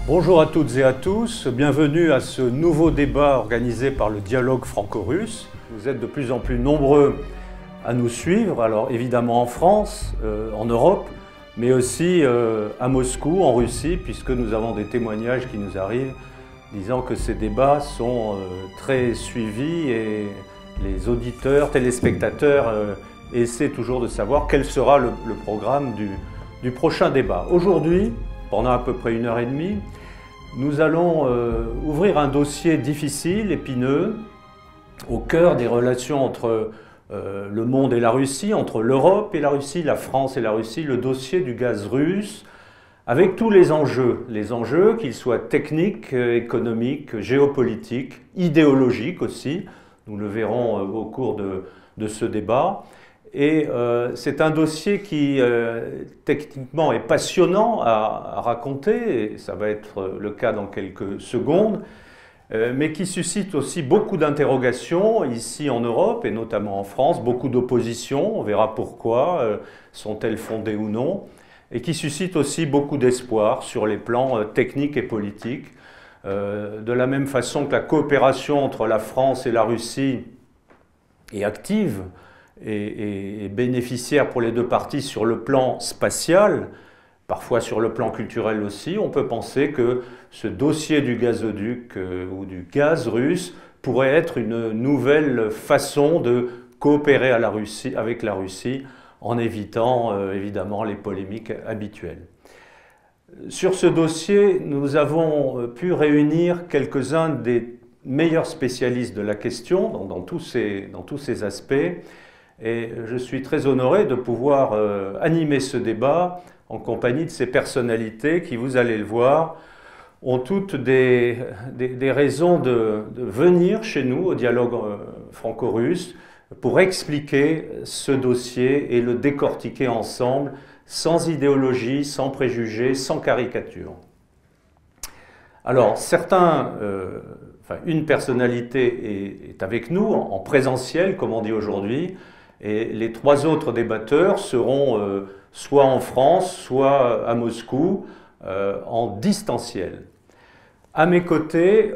Bonjour à toutes et à tous, bienvenue à ce nouveau débat organisé par le Dialogue franco-russe. Vous êtes de plus en plus nombreux à nous suivre, alors évidemment en France, en Europe, mais aussi à Moscou, en Russie, puisque nous avons des témoignages qui nous arrivent disant que ces débats sont très suivis et les auditeurs, téléspectateurs essaient toujours de savoir quel sera le programme du prochain débat. Aujourd'hui, pendant à peu près 1h30, nous allons ouvrir un dossier difficile, épineux, au cœur des relations entre le monde et la Russie, entre l'Europe et la Russie, la France et la Russie, le dossier du gaz russe, avec tous les enjeux qu'ils soient techniques, économiques, géopolitiques, idéologiques aussi, nous le verrons au cours de ce débat. Et c'est un dossier qui, techniquement, est passionnant à raconter, et ça va être le cas dans quelques secondes, mais qui suscite aussi beaucoup d'interrogations ici en Europe, et notamment en France, beaucoup d'oppositions, on verra pourquoi, sont-elles fondées ou non, et qui suscite aussi beaucoup d'espoir sur les plans techniques et politiques, de la même façon que la coopération entre la France et la Russie est active, et bénéficiaire pour les deux parties sur le plan spatial, parfois sur le plan culturel aussi. On peut penser que ce dossier du gazoduc ou du gaz russe pourrait être une nouvelle façon de coopérer avec la Russie en évitant évidemment les polémiques habituelles. Sur ce dossier, nous avons pu réunir quelques-uns des meilleurs spécialistes de la question dans tous ces aspects. Et je suis très honoré de pouvoir animer ce débat en compagnie de ces personnalités qui, vous allez le voir, ont toutes des raisons de venir chez nous au dialogue franco-russe pour expliquer ce dossier et le décortiquer ensemble, sans idéologie, sans préjugés, sans caricature. Alors, une personnalité est avec nous en présentiel, comme on dit aujourd'hui, et les trois autres débatteurs seront soit en France, soit à Moscou, en distanciel. À mes côtés,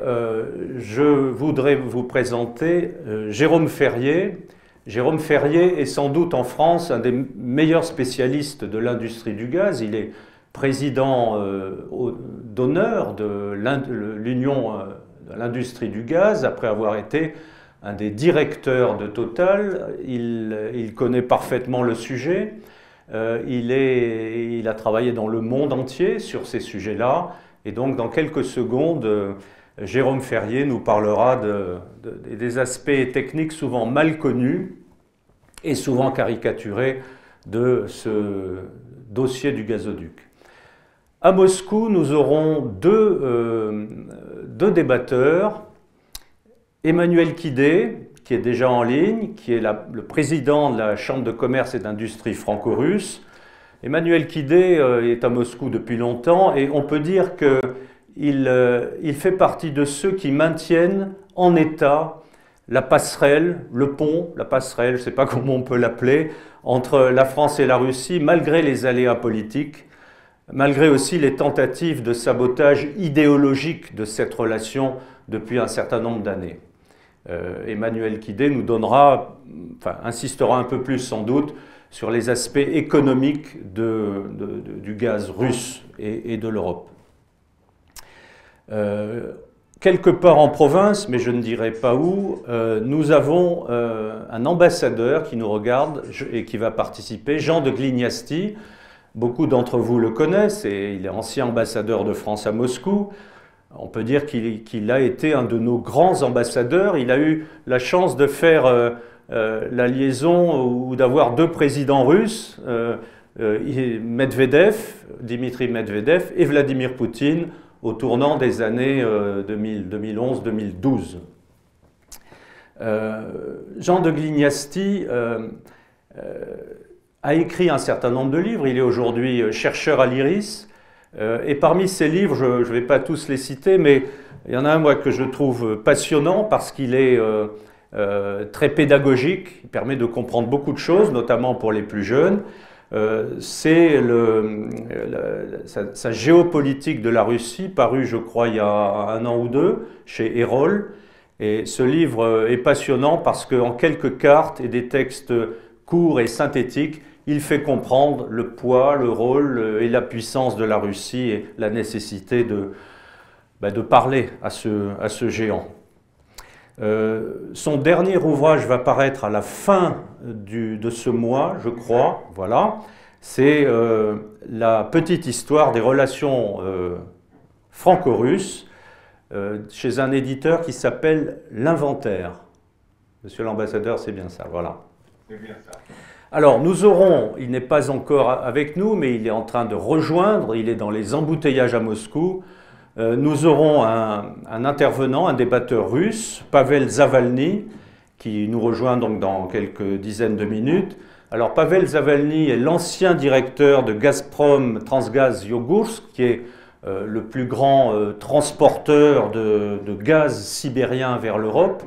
je voudrais vous présenter Jérôme Ferrier. Jérôme Ferrier est sans doute en France un des meilleurs spécialistes de l'industrie du gaz. Il est président d'honneur de l'Union de l'industrie du gaz, après avoir été un des directeurs de Total. Il connaît parfaitement le sujet. Il a travaillé dans le monde entier sur ces sujets-là. Et donc, dans quelques secondes, Jérôme Ferrier nous parlera des aspects techniques souvent mal connus et souvent caricaturés de ce dossier du gazoduc. À Moscou, nous aurons deux débatteurs. Emmanuel Kidé, qui est déjà en ligne, qui est le président de la Chambre de commerce et d'industrie franco-russe. Emmanuel Kidé est à Moscou depuis longtemps et on peut dire qu'il fait partie de ceux qui maintiennent en état la passerelle, le pont, la passerelle, je ne sais pas comment on peut l'appeler, entre la France et la Russie, malgré les aléas politiques, malgré aussi les tentatives de sabotage idéologique de cette relation depuis un certain nombre d'années. Emmanuel Kidé nous insistera un peu plus sans doute sur les aspects économiques du gaz russe et de l'Europe. Quelque part en province, mais je ne dirai pas où, nous avons un ambassadeur qui nous regarde et qui va participer, Jean de Glignasti. Beaucoup d'entre vous le connaissent et il est ancien ambassadeur de France à Moscou. On peut dire qu'il a été un de nos grands ambassadeurs. Il a eu la chance de faire la liaison ou d'avoir deux présidents russes, Dimitri Medvedev et Vladimir Poutine, au tournant des années 2011-2012. Jean de Glignasti a écrit un certain nombre de livres. Il est aujourd'hui chercheur à l'IRIS. Et parmi ces livres, je ne vais pas tous les citer, mais il y en a un moi, que je trouve passionnant parce qu'il est très pédagogique, il permet de comprendre beaucoup de choses, notamment pour les plus jeunes. c'est sa géopolitique de la Russie, paru je crois il y a 1 an ou 2 chez Erol. Et ce livre est passionnant parce qu'en quelques cartes et des textes courts et synthétiques, il fait comprendre le poids, le rôle et la puissance de la Russie et la nécessité de parler à ce géant. Son dernier ouvrage va paraître à la fin de ce mois, je crois. Voilà. C'est la petite histoire des relations franco-russes chez un éditeur qui s'appelle L'Inventaire. Monsieur l'ambassadeur, c'est bien ça, voilà. C'est bien ça. Alors, nous aurons, il n'est pas encore avec nous, mais il est en train de rejoindre, il est dans les embouteillages à Moscou. Nous aurons un intervenant, un débatteur russe, Pavel Zavalny, qui nous rejoint donc dans quelques dizaines de minutes. Alors, Pavel Zavalny est l'ancien directeur de Gazprom Transgaz Yogursk, qui est le plus grand transporteur de gaz sibérien vers l'Europe.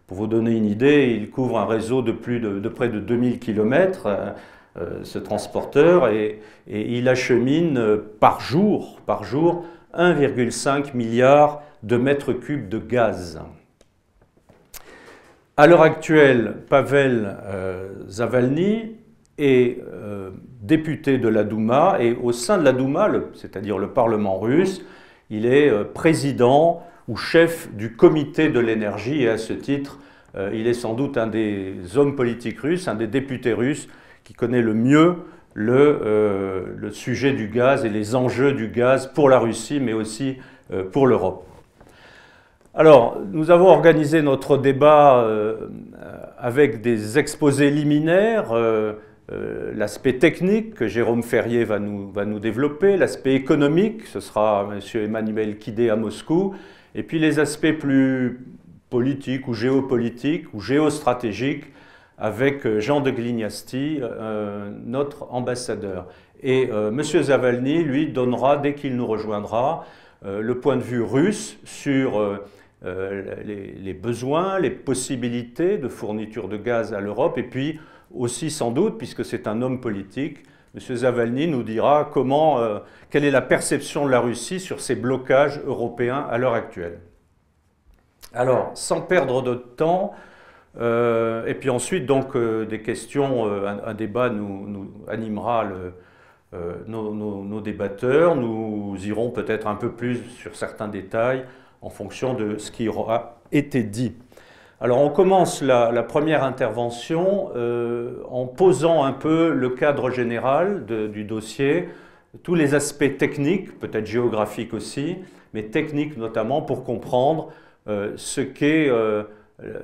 Pour vous donner une idée, il couvre un réseau de près de 2000 km, ce transporteur, et il achemine par jour 1,5 milliard de mètres cubes de gaz. À l'heure actuelle, Pavel Zavalny est député de la Douma, et au sein de la Douma, c'est-à-dire le Parlement russe, il est président ou chef du comité de l'énergie, et à ce titre, il est sans doute un des hommes politiques russes, un des députés russes qui connaît le mieux le sujet du gaz et les enjeux du gaz pour la Russie, mais aussi pour l'Europe. Alors, nous avons organisé notre débat avec des exposés liminaires, l'aspect technique que Jérôme Ferrier va nous développer, l'aspect économique, ce sera M. Emmanuel Kidé à Moscou, et puis les aspects plus politiques ou géostratégiques avec Jean de Glignasti, notre ambassadeur. Et M. Zavalny, lui, donnera, dès qu'il nous rejoindra, le point de vue russe sur les besoins, les possibilités de fourniture de gaz à l'Europe, et puis aussi sans doute, puisque c'est un homme politique, M. Zavalny nous dira quelle est la perception de la Russie sur ces blocages européens à l'heure actuelle. Alors, sans perdre de temps, et puis ensuite, donc, des questions, un débat nous animera nos débatteurs. Nous irons peut-être un peu plus sur certains détails en fonction de ce qui aura été dit. Alors, on commence la première intervention en posant un peu le cadre général du dossier, tous les aspects techniques, peut-être géographiques aussi, mais techniques notamment pour comprendre ce qu'est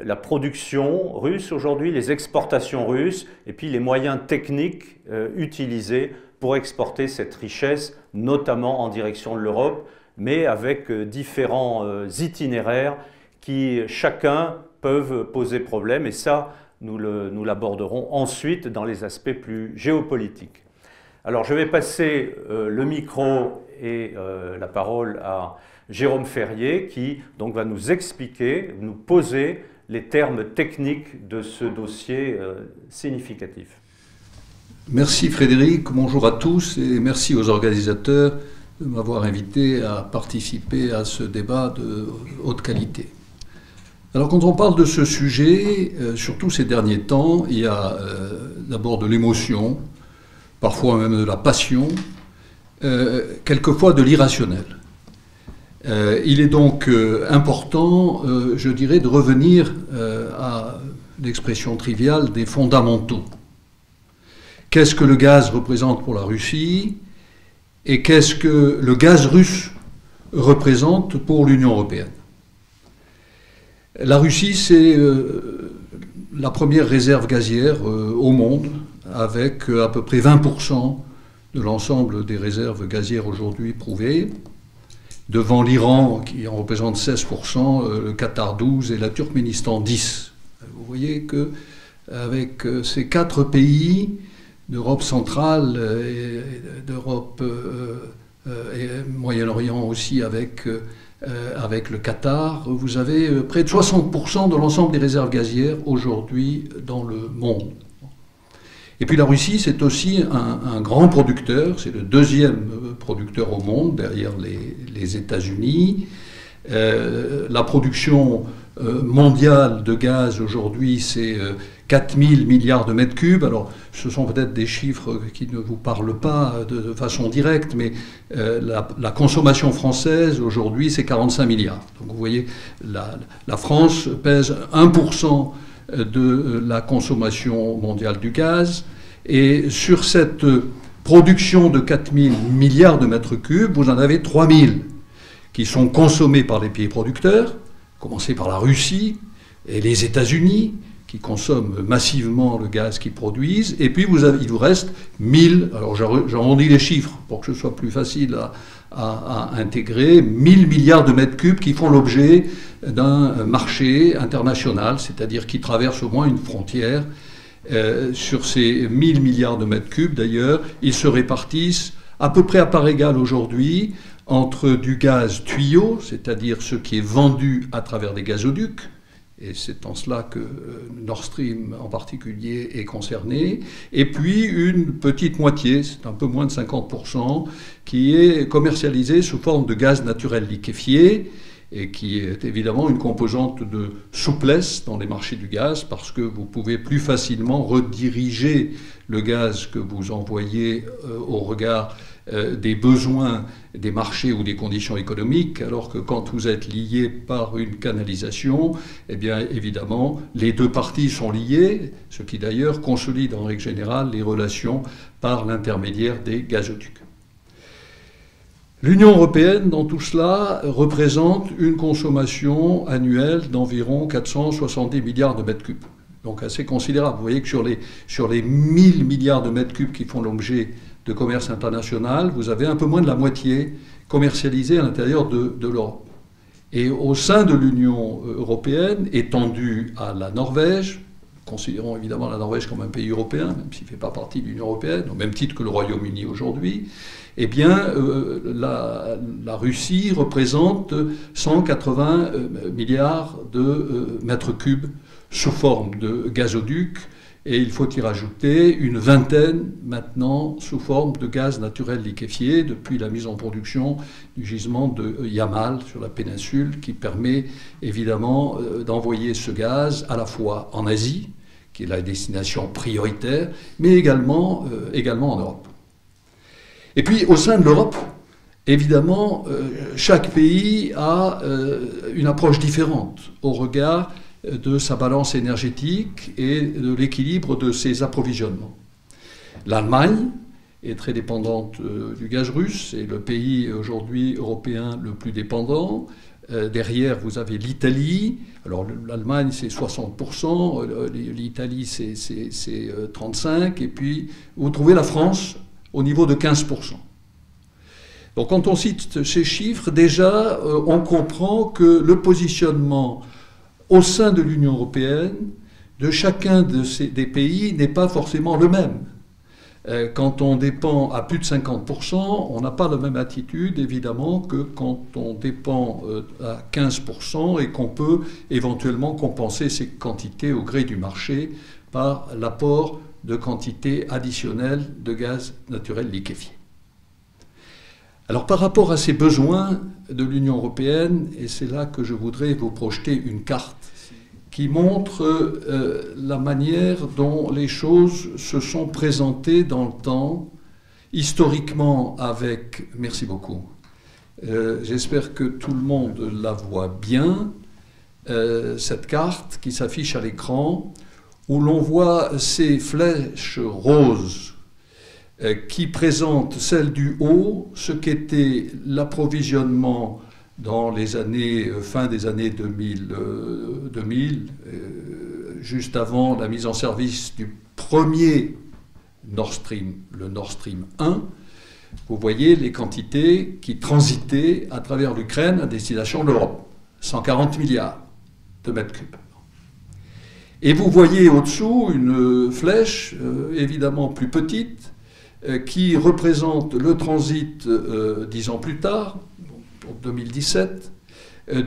la production russe aujourd'hui, les exportations russes, et puis les moyens techniques utilisés pour exporter cette richesse, notamment en direction de l'Europe, mais avec différents itinéraires qui, chacun, peuvent poser problème. Et ça, nous l'aborderons ensuite dans les aspects plus géopolitiques. Alors, je vais passer le micro et la parole à Jérôme Ferrier, qui donc va nous expliquer, nous poser les termes techniques de ce dossier significatif. Merci Frédéric, bonjour à tous et merci aux organisateurs de m'avoir invité à participer à ce débat de haute qualité. Alors quand on parle de ce sujet, surtout ces derniers temps, il y a d'abord de l'émotion, parfois même de la passion, quelquefois de l'irrationnel. Il est donc important, je dirais, de revenir à l'expression triviale des fondamentaux. Qu'est-ce que le gaz représente pour la Russie et qu'est-ce que le gaz russe représente pour l'Union européenne? La Russie, c'est la première réserve gazière au monde, avec à peu près 20% de l'ensemble des réserves gazières aujourd'hui prouvées, devant l'Iran qui en représente 16%, le Qatar 12% et la Turkménistan 10%. Vous voyez que avec ces 4 pays d'Europe centrale et d'Europe et Moyen-Orient aussi avec le Qatar, vous avez près de 60% de l'ensemble des réserves gazières aujourd'hui dans le monde. Et puis la Russie, c'est aussi un grand producteur, c'est le deuxième producteur au monde, derrière les États-Unis. La production mondiale de gaz aujourd'hui, c'est 4000 milliards de mètres cubes. Alors, ce sont peut-être des chiffres qui ne vous parlent pas de façon directe, mais la consommation française aujourd'hui, c'est 45 milliards. Donc, vous voyez, la France pèse 1% de la consommation mondiale du gaz. Et sur cette production de 4000 milliards de mètres cubes, vous en avez 3000 qui sont consommés par les pays producteurs, commencez par la Russie et les États-Unis, qui consomment massivement le gaz qu'ils produisent, et puis il vous reste 1000, alors j'arrondis les chiffres pour que ce soit plus facile à intégrer, 1000 milliards de mètres cubes qui font l'objet d'un marché international, c'est-à-dire qui traverse au moins une frontière. Sur ces 1000 milliards de mètres cubes, d'ailleurs, ils se répartissent à peu près à part égale aujourd'hui entre du gaz tuyau, c'est-à-dire ce qui est vendu à travers des gazoducs, et c'est en cela que Nord Stream en particulier est concerné, et puis une petite moitié, c'est un peu moins de 50%, qui est commercialisée sous forme de gaz naturel liquéfié, et qui est évidemment une composante de souplesse dans les marchés du gaz, parce que vous pouvez plus facilement rediriger le gaz que vous envoyez au regard des besoins des marchés ou des conditions économiques, alors que quand vous êtes lié par une canalisation, eh bien évidemment les deux parties sont liées, ce qui d'ailleurs consolide en règle générale les relations par l'intermédiaire des gazoducs. L'Union européenne, dans tout cela, représente une consommation annuelle d'environ 470 milliards de mètres cubes. Donc assez considérable. Vous voyez que sur les 1000 milliards de mètres cubes qui font l'objet de commerce international, vous avez un peu moins de la moitié commercialisée à l'intérieur de l'Europe. Et au sein de l'Union européenne, étendue à la Norvège, considérons évidemment la Norvège comme un pays européen, même s'il ne fait pas partie de l'Union européenne, au même titre que le Royaume-Uni aujourd'hui, eh bien, la Russie représente 180 milliards de mètres cubes sous forme de gazoducs, et il faut y rajouter une vingtaine maintenant sous forme de gaz naturel liquéfié depuis la mise en production du gisement de Yamal sur la péninsule, qui permet évidemment d'envoyer ce gaz à la fois en Asie, qui est la destination prioritaire, mais également en Europe. Et puis au sein de l'Europe, évidemment, chaque pays a une approche différente au regard de sa balance énergétique et de l'équilibre de ses approvisionnements. L'Allemagne est très dépendante du gaz russe, c'est le pays aujourd'hui européen le plus dépendant. Derrière, vous avez l'Italie. Alors l'Allemagne, c'est 60%, l'Italie, c'est 35%, et puis vous trouvez la France au niveau de 15%. Donc quand on cite ces chiffres, déjà, on comprend que le positionnement au sein de l'Union européenne de chacun des pays n'est pas forcément le même. Quand on dépend à plus de 50%, on n'a pas la même attitude, évidemment, que quand on dépend à 15% et qu'on peut éventuellement compenser ces quantités au gré du marché par l'apport de quantités additionnelles de gaz naturel liquéfié. Alors par rapport à ces besoins de l'Union européenne, et c'est là que je voudrais vous projeter une carte qui montre la manière dont les choses se sont présentées dans le temps, historiquement avec... Merci beaucoup. J'espère que tout le monde la voit bien, cette carte qui s'affiche à l'écran, où l'on voit ces flèches roses qui présentent, celle du haut, ce qu'était l'approvisionnement dans les années, fin des années 2000, juste avant la mise en service du premier Nord Stream, le Nord Stream 1, vous voyez les quantités qui transitaient à travers l'Ukraine à destination de l'Europe, 140 milliards de mètres cubes. Et vous voyez au-dessous une flèche, évidemment plus petite, qui représente le transit 10 ans plus tard, en 2017,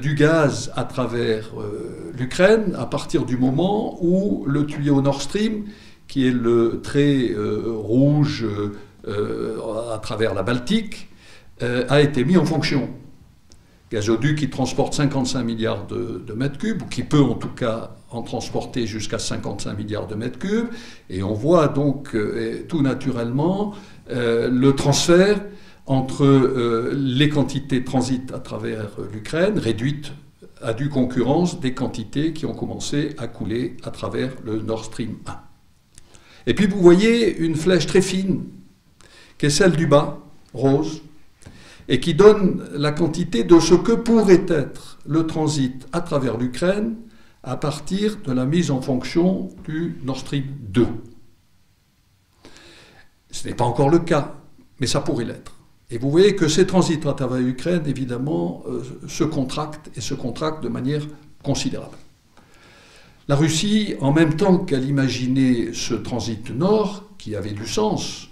du gaz à travers l'Ukraine, à partir du moment où le tuyau Nord Stream, qui est le trait rouge à travers la Baltique, a été mis en fonction. Gazoduc qui transporte 55 milliards de mètres cubes, ou qui peut en tout cas en transporter jusqu'à 55 milliards de mètres cubes, et on voit donc tout naturellement le transfert entre les quantités de transit à travers l'Ukraine, réduites à due concurrence des quantités qui ont commencé à couler à travers le Nord Stream 1. Et puis vous voyez une flèche très fine, qui est celle du bas, rose, et qui donne la quantité de ce que pourrait être le transit à travers l'Ukraine à partir de la mise en fonction du Nord Stream 2. Ce n'est pas encore le cas, mais ça pourrait l'être. Et vous voyez que ces transits à travers l'Ukraine, évidemment, se contractent, et se contractent de manière considérable. La Russie, en même temps qu'elle imaginait ce transit nord, qui avait du sens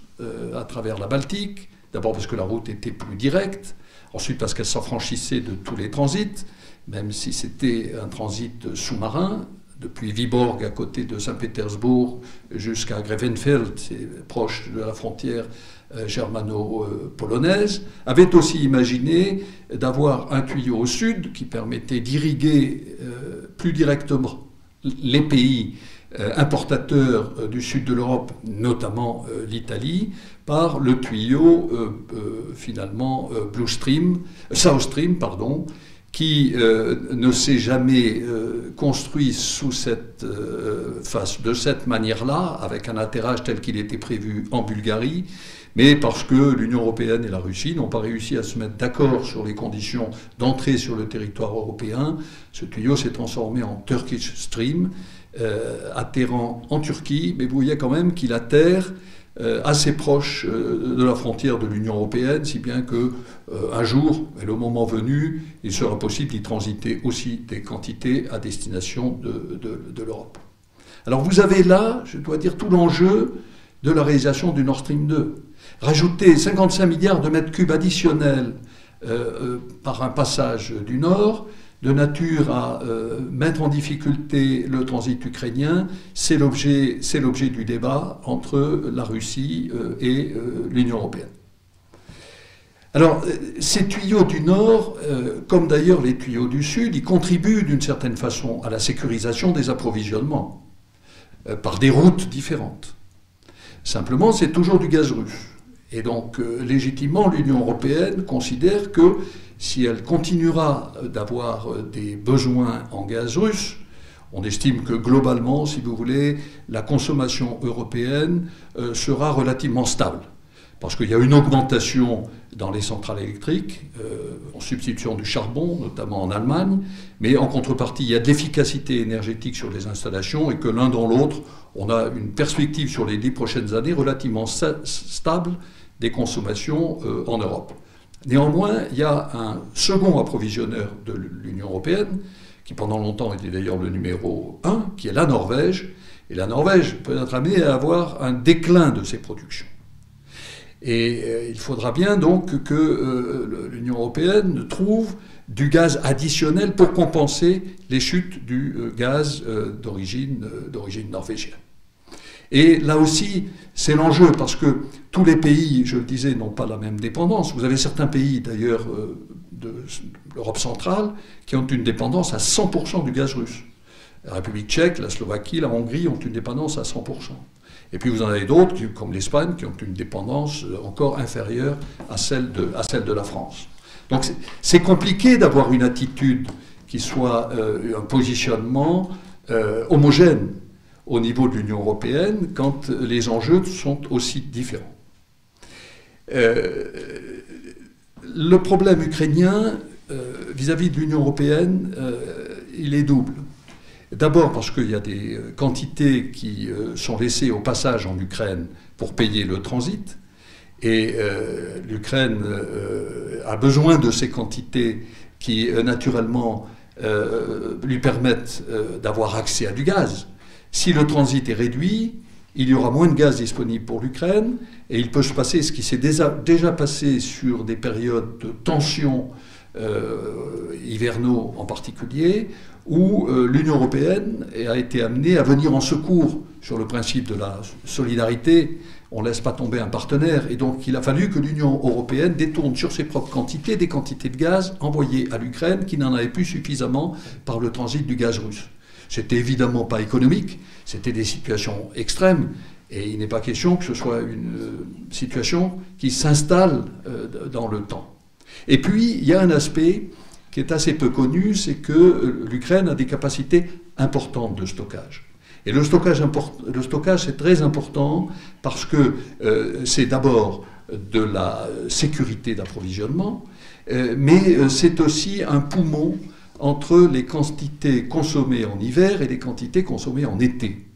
à travers la Baltique, d'abord parce que la route était plus directe, ensuite parce qu'elle s'affranchissait de tous les transits, même si c'était un transit sous-marin, depuis Vyborg à côté de Saint-Pétersbourg jusqu'à Grevenfeld, c'est proche de la frontière germano-polonaise, avait aussi imaginé d'avoir un tuyau au sud qui permettait d'irriguer plus directement les pays importateurs du sud de l'Europe, notamment l'Italie, par le tuyau finalement South Stream, qui ne s'est jamais construit de cette manière-là, avec un atterrage tel qu'il était prévu en Bulgarie, mais parce que l'Union européenne et la Russie n'ont pas réussi à se mettre d'accord sur les conditions d'entrée sur le territoire européen. Ce tuyau s'est transformé en Turkish Stream, atterrant en Turquie, mais vous voyez quand même qu'il atterre assez proche de la frontière de l'Union européenne, si bien que un jour, et le moment venu, il sera possible d'y transiter aussi des quantités à destination de l'Europe. Alors vous avez là, je dois dire, tout l'enjeu de la réalisation du Nord Stream 2. Rajouter 55 milliards de mètres cubes additionnels par un passage du Nord, de nature à mettre en difficulté le transit ukrainien, c'est l'objet du débat entre la Russie et l'Union européenne. Alors, ces tuyaux du Nord, comme d'ailleurs les tuyaux du Sud, ils contribuent d'une certaine façon à la sécurisation des approvisionnements, par des routes différentes. Simplement, c'est toujours du gaz russe. Et donc, légitimement, l'Union européenne considère que si elle continuera d'avoir des besoins en gaz russe, on estime que globalement, si vous voulez, la consommation européenne sera relativement stable. Parce qu'il y a une augmentation dans les centrales électriques, en substitution du charbon, notamment en Allemagne, mais en contrepartie, il y a de l'efficacité énergétique sur les installations et que l'un dans l'autre, on a une perspective sur les 10 prochaines années relativement stable des consommations en Europe. Néanmoins, il y a un second approvisionneur de l'Union européenne, qui pendant longtemps était d'ailleurs le numéro 1, qui est la Norvège. Et la Norvège peut être amenée à avoir un déclin de ses productions. Et il faudra bien donc que l'Union européenne trouve du gaz additionnel pour compenser les chutes du gaz d'origine norvégienne. Et là aussi, c'est l'enjeu, parce que tous les pays, je le disais, n'ont pas la même dépendance. Vous avez certains pays, d'ailleurs, de l'Europe centrale, qui ont une dépendance à 100% du gaz russe. La République tchèque, la Slovaquie, la Hongrie ont une dépendance à 100%. Et puis vous en avez d'autres, comme l'Espagne, qui ont une dépendance encore inférieure à celle de la France. Donc c'est compliqué d'avoir une attitude qui soit un positionnement homogène au niveau de l'Union européenne quand les enjeux sont aussi différents. Le problème ukrainien vis-à-vis de l'Union européenne, il est double. D'abord parce qu'il y a des quantités qui sont laissées au passage en Ukraine pour payer le transit, et l'Ukraine a besoin de ces quantités qui, naturellement, lui permettent d'avoir accès à du gaz. Si le transit est réduit, il y aura moins de gaz disponible pour l'Ukraine, et il peut se passer ce qui s'est déjà passé sur des périodes de tension hivernaux en particulier, où l'Union européenne a été amenée à venir en secours sur le principe de la solidarité. On ne laisse pas tomber un partenaire, et donc il a fallu que l'Union européenne détourne sur ses propres quantités des quantités de gaz envoyées à l'Ukraine qui n'en avait plus suffisamment par le transit du gaz russe. C'était évidemment pas économique, c'était des situations extrêmes, et il n'est pas question que ce soit une situation qui s'installe dans le temps. Et puis, il y a un aspect qui est assez peu connu, c'est que l'Ukraine a des capacités importantes de stockage. Et le stockage, c'est très important parce que c'est d'abord de la sécurité d'approvisionnement, mais c'est aussi un poumon entre les quantités consommées en hiver et les quantités consommées en été.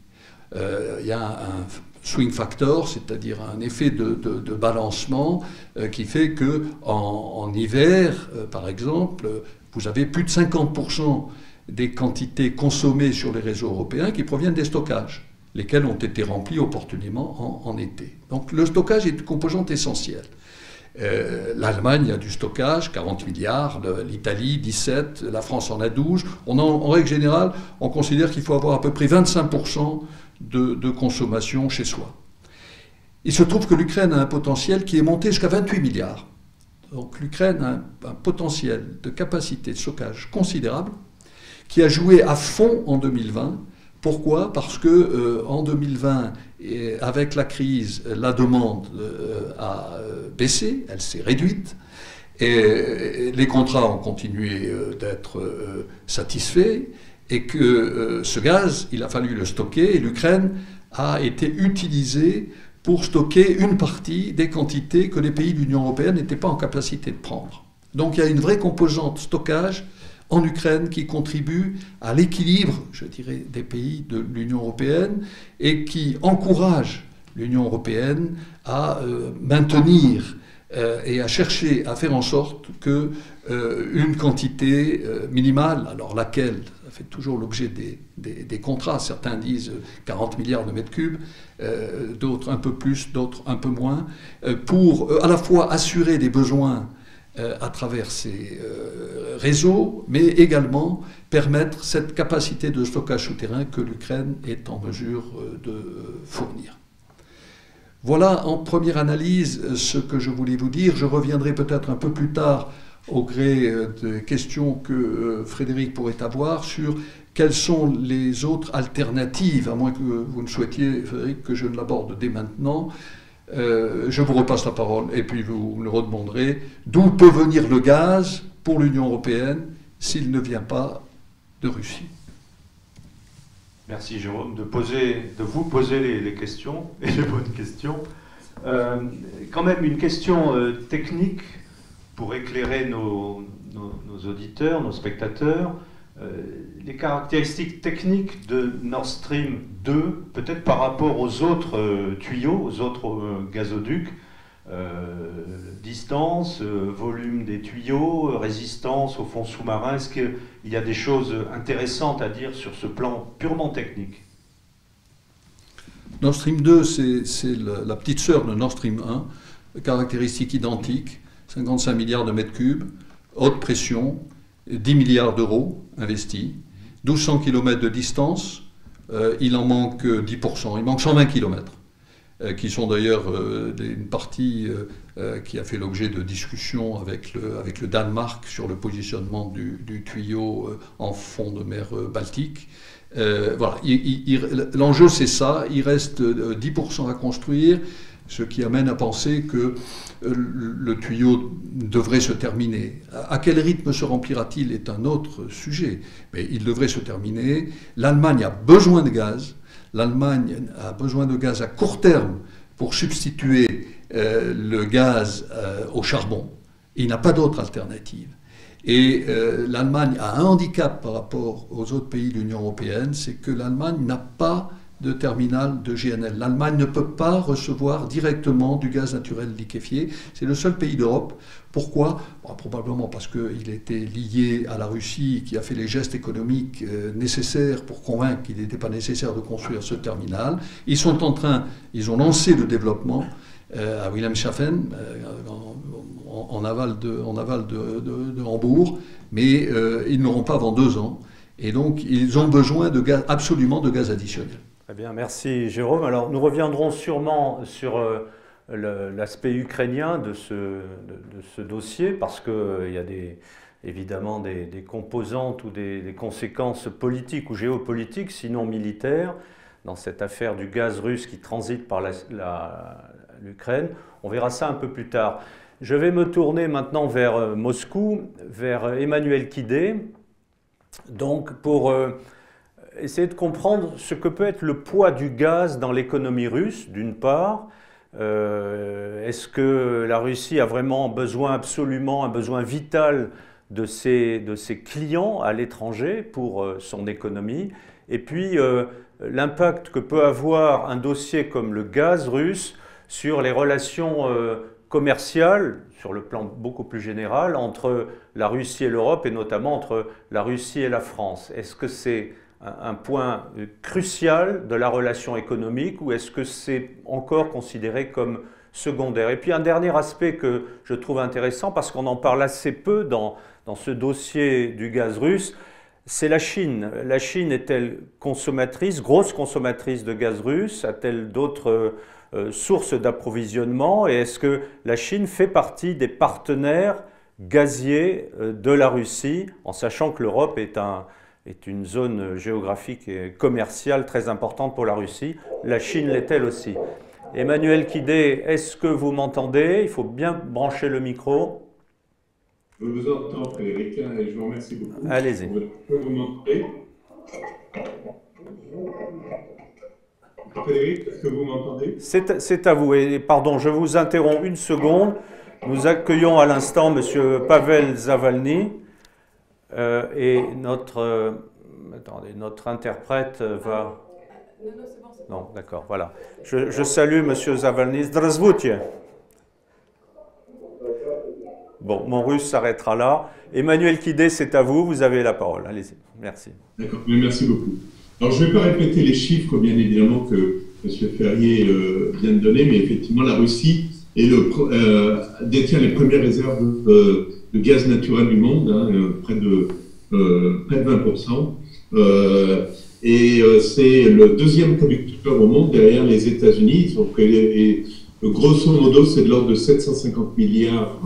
Il y a un swing factor, c'est-à-dire un effet de balancement qui fait que en hiver, par exemple, vous avez plus de 50% des quantités consommées sur les réseaux européens qui proviennent des stockages, lesquels ont été remplis opportunément en été. Donc le stockage est une composante essentielle. L'Allemagne a du stockage, 40 milliards, l'Italie 17, la France en a 12. En règle générale, on considère qu'il faut avoir à peu près 25% de consommation chez soi. Il se trouve que l'Ukraine a un potentiel qui est monté jusqu'à 28 milliards. Donc l'Ukraine a un potentiel de capacité de stockage considérable qui a joué à fond en 2020. Pourquoi ? Parce que en 2020, avec la crise, la demande a baissé, elle s'est réduite, et les contrats ont continué d'être satisfaits, et que ce gaz, il a fallu le stocker, et l'Ukraine a été utilisée pour stocker une partie des quantités que les pays de l'Union européenne n'étaient pas en capacité de prendre. Donc il y a une vraie composante stockage en Ukraine qui contribue à l'équilibre, je dirais, des pays de l'Union européenne et qui encourage l'Union européenne à maintenir et à chercher à faire en sorte que une quantité minimale, alors laquelle, ça fait toujours l'objet des contrats, certains disent 40 milliards de mètres cubes, d'autres un peu plus, d'autres un peu moins, pour à la fois assurer les besoins à travers ces réseaux, mais également permettre cette capacité de stockage souterrain que l'Ukraine est en mesure de fournir. Voilà en première analyse ce que je voulais vous dire. Je reviendrai peut-être un peu plus tard au gré des questions que Frédéric pourrait avoir sur quelles sont les autres alternatives, à moins que vous ne souhaitiez, Frédéric, que je ne l'aborde dès maintenant. Je vous repasse la parole et puis vous me le redemanderez. D'où peut venir le gaz pour l'Union européenne s'il ne vient pas de Russie? Merci Jérôme de vous poser les questions, et les bonnes questions. Quand même une question technique pour éclairer nos auditeurs, nos spectateurs. Les caractéristiques techniques de Nord Stream 2, peut-être par rapport aux autres tuyaux, aux autres gazoducs, distance, volume des tuyaux, résistance au fond sous-marin. Est-ce qu'il y a des choses intéressantes à dire sur ce plan purement technique? Nord Stream 2, c'est la petite sœur de Nord Stream 1, caractéristiques identiques, 55 milliards de mètres cubes, haute pression, 10 milliards d'euros investis, 1200 km de distance, il en manque 10%, il manque 120 km, qui sont d'ailleurs une partie qui a fait l'objet de discussions avec le Danemark sur le positionnement du tuyau en fond de mer Baltique. Voilà, l'enjeu c'est ça, il reste 10% à construire, ce qui amène à penser que le tuyau devrait se terminer. À quel rythme se remplira-t-il est un autre sujet, mais il devrait se terminer. L'Allemagne a besoin de gaz. L'Allemagne a besoin de gaz à court terme pour substituer le gaz au charbon. Il n'a pas d'autre alternative. Et l'Allemagne a un handicap par rapport aux autres pays de l'Union européenne, c'est que l'Allemagne n'a pas de terminal de GNL. L'Allemagne ne peut pas recevoir directement du gaz naturel liquéfié. C'est le seul pays d'Europe. Pourquoi ? Bon, probablement parce qu'il était lié à la Russie, qui a fait les gestes économiques nécessaires pour convaincre qu'il n'était pas nécessaire de construire ce terminal. Ils ont lancé le développement à Wilhelmshaven, en aval de Hambourg, mais ils n'auront pas avant 2 ans. Et donc, ils ont besoin absolument de gaz additionnel. Très bien, merci Jérôme. Alors, nous reviendrons sûrement sur l'aspect ukrainien de ce dossier, parce qu'il y a évidemment des composantes ou des conséquences politiques ou géopolitiques, sinon militaires, dans cette affaire du gaz russe qui transite par l'Ukraine. On verra ça un peu plus tard. Je vais me tourner maintenant vers Moscou, vers Emmanuel Kidé, donc pour essayer de comprendre ce que peut être le poids du gaz dans l'économie russe, d'une part. Est-ce que la Russie a vraiment besoin, absolument un besoin vital de ses clients à l'étranger pour son économie? Et puis l'impact que peut avoir un dossier comme le gaz russe sur les relations commerciales, sur le plan beaucoup plus général, entre la Russie et l'Europe, et notamment entre la Russie et la France. Est-ce que c'est un point crucial de la relation économique, ou est-ce que c'est encore considéré comme secondaire? Et puis un dernier aspect que je trouve intéressant, parce qu'on en parle assez peu dans ce dossier du gaz russe, c'est la Chine. La Chine est-elle consommatrice, grosse consommatrice de gaz russe? A-t-elle d'autres sources d'approvisionnement? Et est-ce que la Chine fait partie des partenaires gaziers de la Russie, en sachant que l'Europe est une zone géographique et commerciale très importante pour la Russie? La Chine l'est-elle aussi? Emmanuel Kidé, est-ce que vous m'entendez? Il faut bien brancher le micro. Je vous entends, Frédéric, et je vous remercie beaucoup. Allez-y. Je peux vous montrer. Frédéric, est-ce que vous m'entendez? C'est à vous. Et pardon, je vous interromps une seconde. Nous accueillons à l'instant M. Pavel Zavalny et notre interprète va... Non, c'est bon. Non, d'accord, voilà. Je salue M. Zavalny. Здравствуйте. Bon, mon russe s'arrêtera là. Emmanuel Kidé, c'est à vous. Vous avez la parole. Allez-y. Merci. D'accord, merci beaucoup. Alors, je ne vais pas répéter les chiffres, bien évidemment, que M. Ferrier vient de donner, mais effectivement, la Russie détient les premières réserves de gaz naturel du monde, hein, près de 20%. C'est le deuxième producteur au monde derrière les États-Unis. Grosso modo, c'est de l'ordre de 750 milliards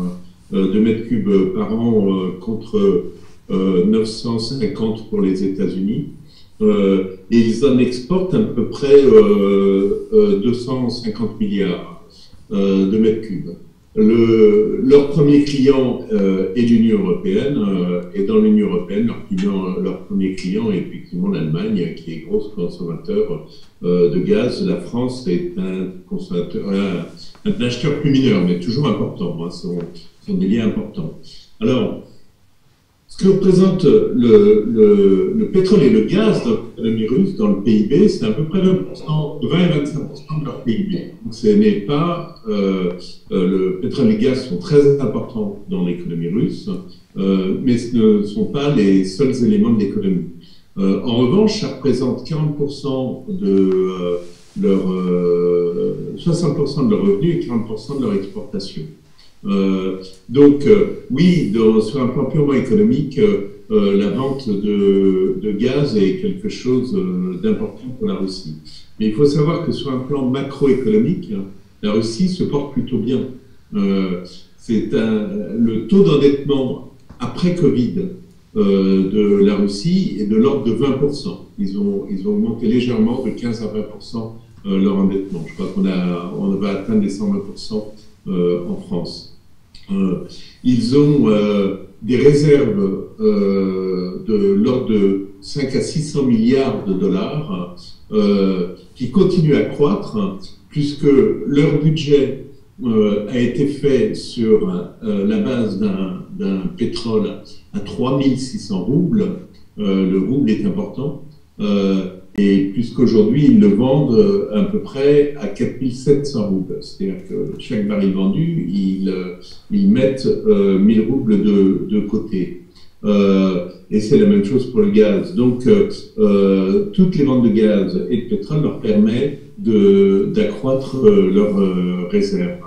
de mètres cubes par an contre 950 pour les États-Unis. Et ils en exportent à peu près 250 milliards de mètres cubes. Leur premier client est l'Union européenne, et dans l'Union européenne, leur premier client est effectivement l'Allemagne, qui est gros consommateur de gaz. La France est un acheteur plus mineur, mais toujours important, hein, sont des liens importants. Alors, ce que représente le pétrole et le gaz dans l'économie russe, dans le PIB, c'est à peu près 20 et 25% de leur PIB. Donc, ce n'est pas... le pétrole et le gaz sont très importants dans l'économie russe, mais ce ne sont pas les seuls éléments de l'économie. En revanche, ça représente 40% de 60% de leurs revenus et 40% de leur exportation. Oui, sur un plan purement économique, la vente de gaz est quelque chose d'important pour la Russie. Mais il faut savoir que sur un plan macroéconomique, la Russie se porte plutôt bien. Le taux d'endettement après Covid de la Russie est de l'ordre de 20%. Ils ont augmenté légèrement de 15 à 20% leur endettement. Je crois qu'on va atteindre les 120% en France. Ils ont des réserves de l'ordre de 5 à 600 milliards de dollars qui continuent à croître, puisque leur budget a été fait sur la base d'un pétrole à 3600 roubles. Le rouble est important. Et puisqu'aujourd'hui, ils le vendent à peu près à 4700 roubles. C'est-à-dire que chaque baril vendu, ils mettent 1000 roubles de côté. Et c'est la même chose pour le gaz. Donc, toutes les ventes de gaz et de pétrole leur permettent d'accroître leurs réserves.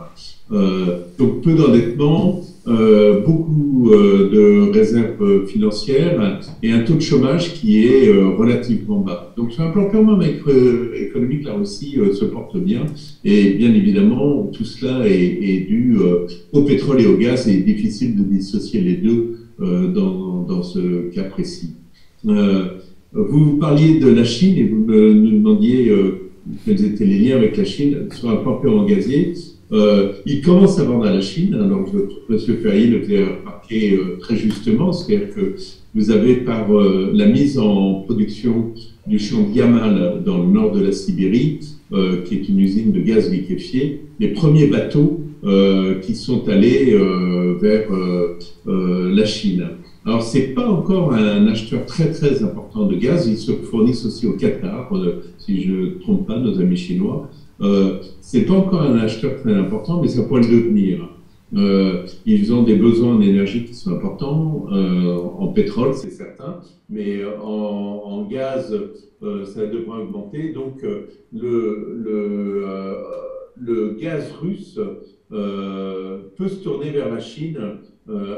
Donc peu d'endettement, beaucoup de réserves financières et un taux de chômage qui est relativement bas. Donc sur un plan purement macroéconomique, la Russie se porte bien. Et bien évidemment, tout cela est dû au pétrole et au gaz. Et il est difficile de dissocier les deux dans ce cas précis. Vous parliez de la Chine et vous nous demandiez quels étaient les liens avec la Chine sur un plan purement gazier. Il commence à vendre à la Chine. Alors, M. Ferrier le fait remarquer très justement, c'est-à-dire que vous avez par la mise en production du champ de Yamal dans le nord de la Sibérie, qui est une usine de gaz liquéfié, les premiers bateaux qui sont allés vers la Chine. Alors, c'est pas encore un acheteur très très important de gaz. Ils se fournissent aussi au Qatar, si je ne trompe pas, nos amis chinois. C'est pas encore un acheteur très important, mais ça pourrait le devenir. Ils ont des besoins en énergie qui sont importants, en pétrole, c'est certain, mais en gaz, ça devrait augmenter. Donc, le gaz russe peut se tourner vers la Chine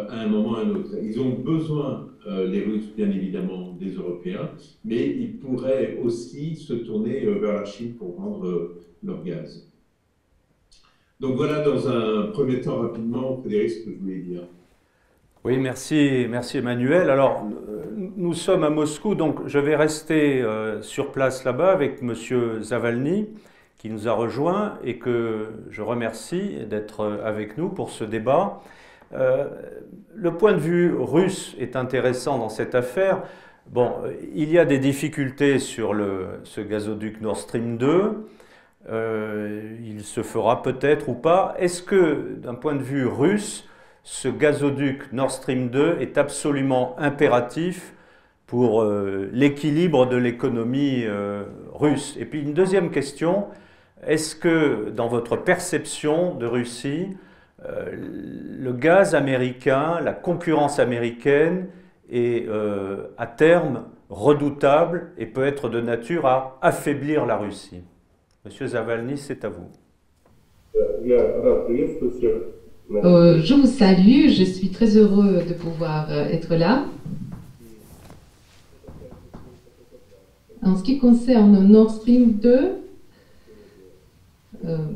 à un moment ou à un autre. Ils ont besoin, les Russes, bien évidemment, des Européens, mais ils pourraient aussi se tourner vers la Chine pour vendre leur gaz. Donc voilà, dans un premier temps, rapidement, Frédéric, ce que je voulais dire. Oui, merci Emmanuel. Alors, nous sommes à Moscou, donc je vais rester sur place là-bas avec Monsieur Zavalny, qui nous a rejoints et que je remercie d'être avec nous pour ce débat. Le point de vue russe est intéressant dans cette affaire. Bon, il y a des difficultés sur ce gazoduc Nord Stream 2. Il se fera peut-être ou pas. Est-ce que, d'un point de vue russe, ce gazoduc Nord Stream 2 est absolument impératif pour l'équilibre de l'économie russe? Et puis une deuxième question, est-ce que dans votre perception de Russie, le gaz américain, la concurrence américaine est à terme redoutable et peut être de nature à affaiblir la Russie? Monsieur Zavalny, c'est à vous. Je vous salue, je suis très heureux de pouvoir être là. En ce qui concerne Nord Stream 2,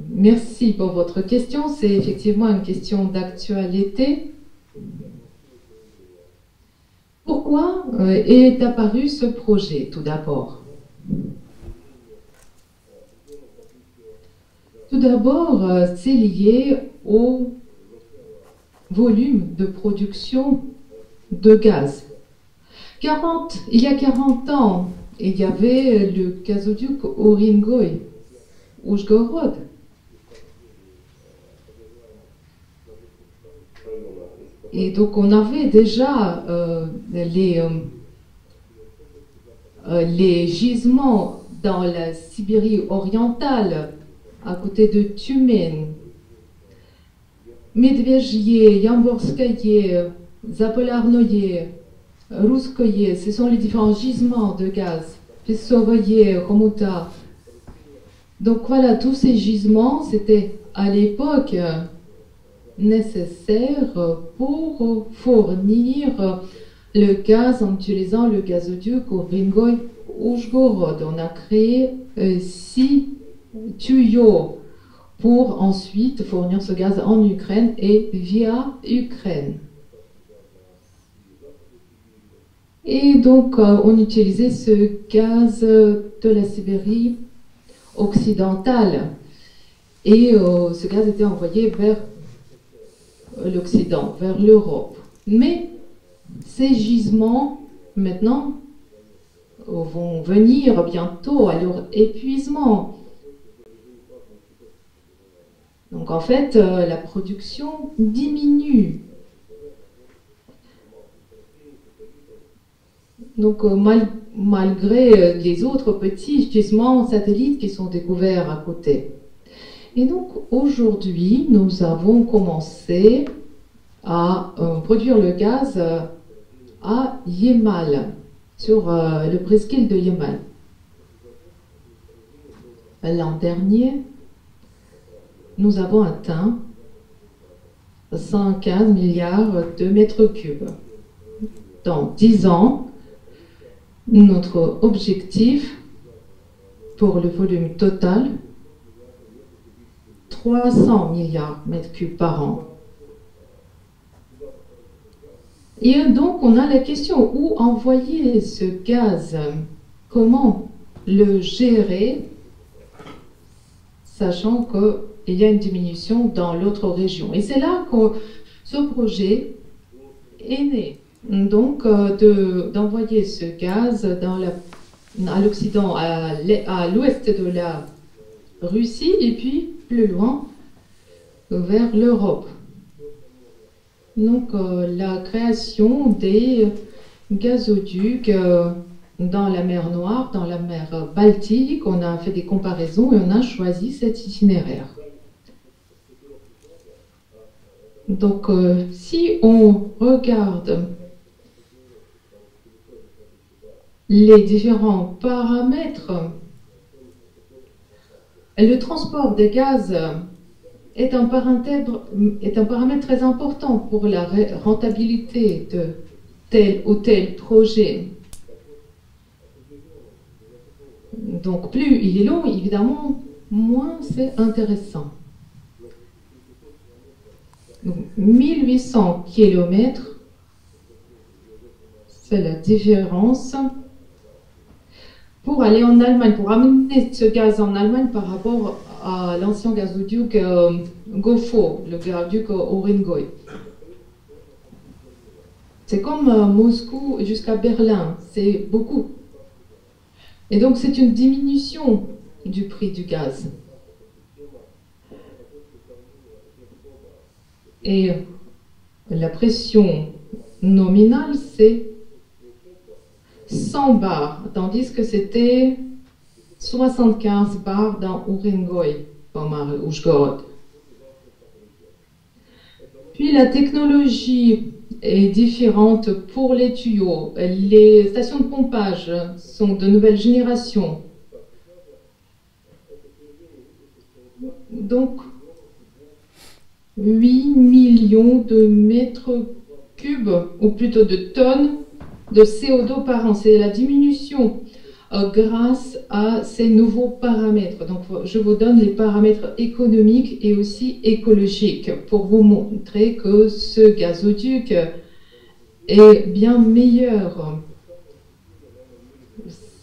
merci pour votre question. C'est effectivement une question d'actualité. Pourquoi est apparu ce projet, tout d'abord? Tout d'abord, c'est lié au volume de production de gaz. Il y a 40 ans, il y avait le gazoduc Urengoy-Uzhgorod. Et donc, on avait déjà les gisements dans la Sibérie orientale, à côté de Tumen, Medvezhye, Yamborskaye, Zapolarnoye, Ruskoye, ce sont les différents gisements de gaz, Pesovoye, Romuta. Donc voilà, tous ces gisements, c'était à l'époque nécessaire pour fournir le gaz en utilisant le gazoduc Urengoy-Uzhgorod. On a créé 6 tuyaux pour ensuite fournir ce gaz en Ukraine et via Ukraine. Et donc, on utilisait ce gaz de la Sibérie occidentale. Et ce gaz était envoyé vers l'Occident, vers l'Europe. Mais ces gisements, maintenant, vont venir bientôt à leur épuisement. Donc en fait, la production diminue. Donc malgré les autres petits gisements satellites qui sont découverts à côté. Et donc aujourd'hui, nous avons commencé à produire le gaz à Yamal, sur le presqu'île de Yamal. L'an dernier, nous avons atteint 115 milliards de mètres cubes. Dans 10 ans, notre objectif pour le volume total, 300 milliards de mètres cubes par an. Et donc, on a la question, où envoyer ce gaz? Comment le gérer, sachant qu'il y a une diminution dans l'autre région? Et c'est là que ce projet est né. Donc, d'envoyer ce gaz à l'Occident, à l'ouest de la Russie, et puis plus loin, vers l'Europe. Donc, la création des gazoducs dans la mer Noire, dans la mer Baltique, on a fait des comparaisons et on a choisi cet itinéraire. Donc, si on regarde les différents paramètres, le transport des gaz est un paramètre très important pour la rentabilité de tel ou tel projet. Donc, plus il est long, évidemment, moins c'est intéressant. Donc, 1800 km, c'est la différence pour aller en Allemagne, pour amener ce gaz en Allemagne par rapport à l'ancien gazoduc Gofo, le gazoduc Urengoy. C'est comme Moscou jusqu'à Berlin, c'est beaucoup. Et donc c'est une diminution du prix du gaz. Et la pression nominale, c'est 100 bars, tandis que c'était 75 bars dans Urengoy, Pomar Uzhgorod. Puis la technologie est différente pour les tuyaux. Les stations de pompage sont de nouvelle génération. Donc, 8 millions de mètres cubes, ou plutôt de tonnes, de CO2 par an. C'est la diminution grâce à ces nouveaux paramètres. Donc, je vous donne les paramètres économiques et aussi écologiques pour vous montrer que ce gazoduc est bien meilleur.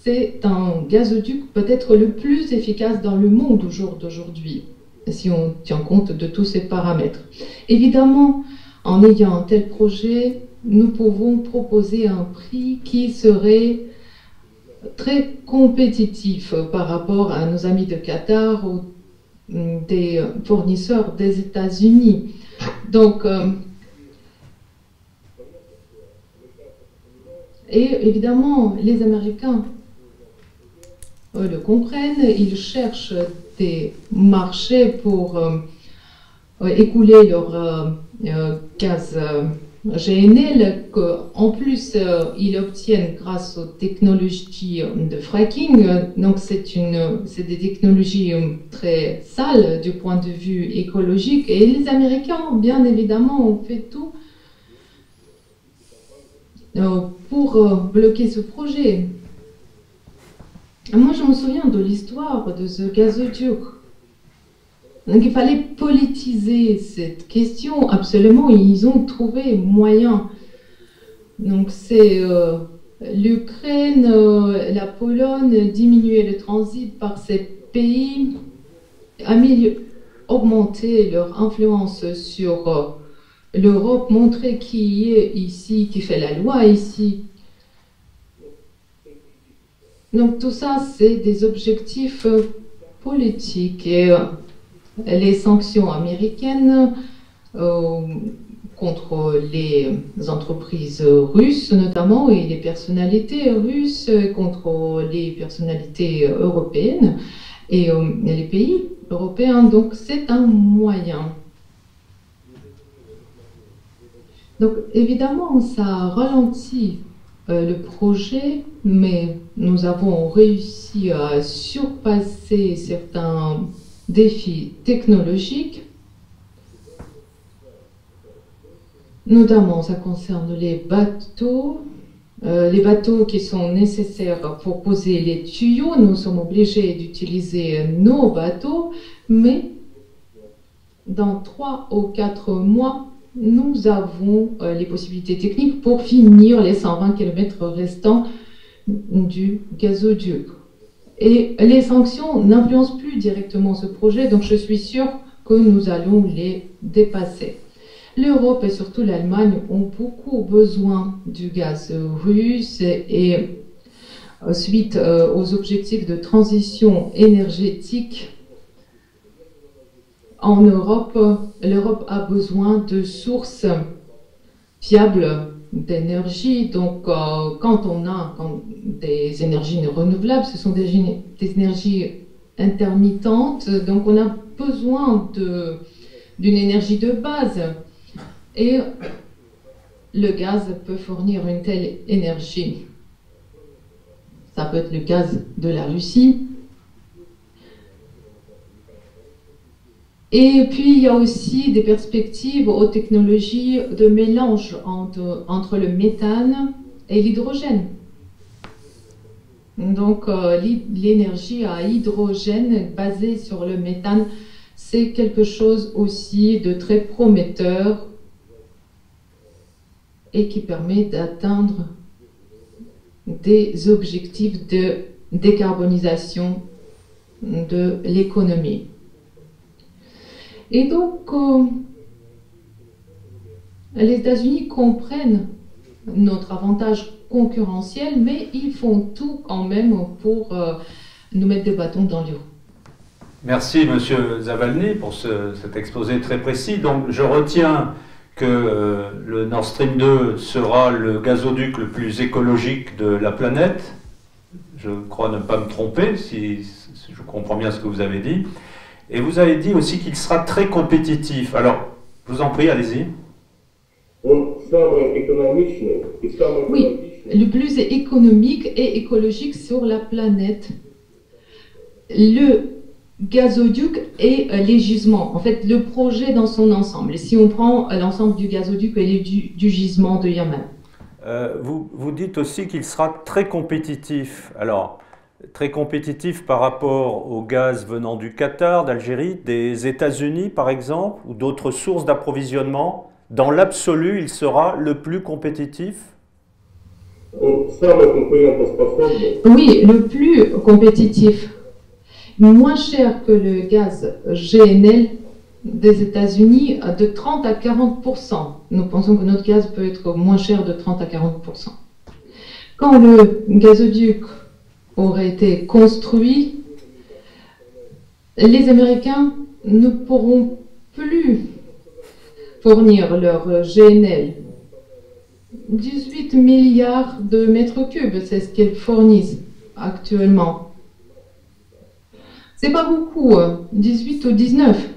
C'est un gazoduc peut-être le plus efficace dans le monde au jour d'aujourd'hui, si on tient compte de tous ces paramètres. Évidemment, en ayant un tel projet, nous pouvons proposer un prix qui serait très compétitif par rapport à nos amis de Qatar ou des fournisseurs des États-Unis. Donc, et évidemment, les Américains le comprennent, ils cherchent des marchés pour écouler leur gaz GNL, qu'en plus ils obtiennent grâce aux technologies de fracking. Donc c'est des technologies très sales du point de vue écologique, et les Américains bien évidemment ont fait tout pour bloquer ce projet. Moi je me souviens de l'histoire de ce gazoduc. Donc il fallait politiser cette question, absolument, et ils ont trouvé moyen. Donc c'est l'Ukraine, la Pologne, diminuer le transit par ces pays, augmenter leur influence sur l'Europe, montrer qui est ici, qui fait la loi ici. Donc tout ça, c'est des objectifs politiques. Et les sanctions américaines contre les entreprises russes notamment, et les personnalités russes contre les personnalités européennes et les pays européens. Donc c'est un moyen. Donc évidemment, ça ralentit le projet, mais nous avons réussi à surpasser certains défis technologiques. Notamment, ça concerne les bateaux qui sont nécessaires pour poser les tuyaux. Nous sommes obligés d'utiliser nos bateaux, mais dans 3 ou 4 mois, nous avons les possibilités techniques pour finir les 120 km restants du gazoduc. Et les sanctions n'influencent plus directement ce projet, donc je suis sûre que nous allons les dépasser. L'Europe et surtout l'Allemagne ont beaucoup besoin du gaz russe et suite aux objectifs de transition énergétique en Europe, l'Europe a besoin de sources fiables d'énergie. Donc, quand on a des énergies renouvelables, ce sont des énergies intermittentes. Donc, on a besoin d'une énergie de base. Et le gaz peut fournir une telle énergie. Ça peut être le gaz de la Russie. Et puis, il y a aussi des perspectives aux technologies de mélange entre le méthane et l'hydrogène. Donc, l'énergie à hydrogène basée sur le méthane, c'est quelque chose aussi de très prometteur et qui permet d'atteindre des objectifs de décarbonisation de l'économie. Et donc, les États-Unis comprennent notre avantage concurrentiel, mais ils font tout quand même pour nous mettre des bâtons dans les roues. Merci, Monsieur Zavalny, pour cet exposé très précis. Donc, je retiens que le Nord Stream 2 sera le gazoduc le plus écologique de la planète. Je crois ne pas me tromper, si je comprends bien ce que vous avez dit. Et vous avez dit aussi qu'il sera très compétitif. Alors, je vous en prie, allez-y. Oui, le plus économique et écologique sur la planète. Le gazoduc et les gisements, en fait, le projet dans son ensemble. Et si on prend l'ensemble du gazoduc et du gisement de Yamal. Vous dites aussi qu'il sera très compétitif. Alors, très compétitif par rapport au gaz venant du Qatar, d'Algérie, des États-Unis par exemple, ou d'autres sources d'approvisionnement. Dans l'absolu, il sera le plus compétitif? Oui, le plus compétitif. Moins cher que le gaz GNL des États-Unis de 30 à 40%. Nous pensons que notre gaz peut être moins cher de 30 à 40%. Quand le gazoduc aurait été construit, les Américains ne pourront plus fournir leur GNL. 18 milliards de mètres cubes, c'est ce qu'ils fournissent actuellement. C'est pas beaucoup, 18 ou 19.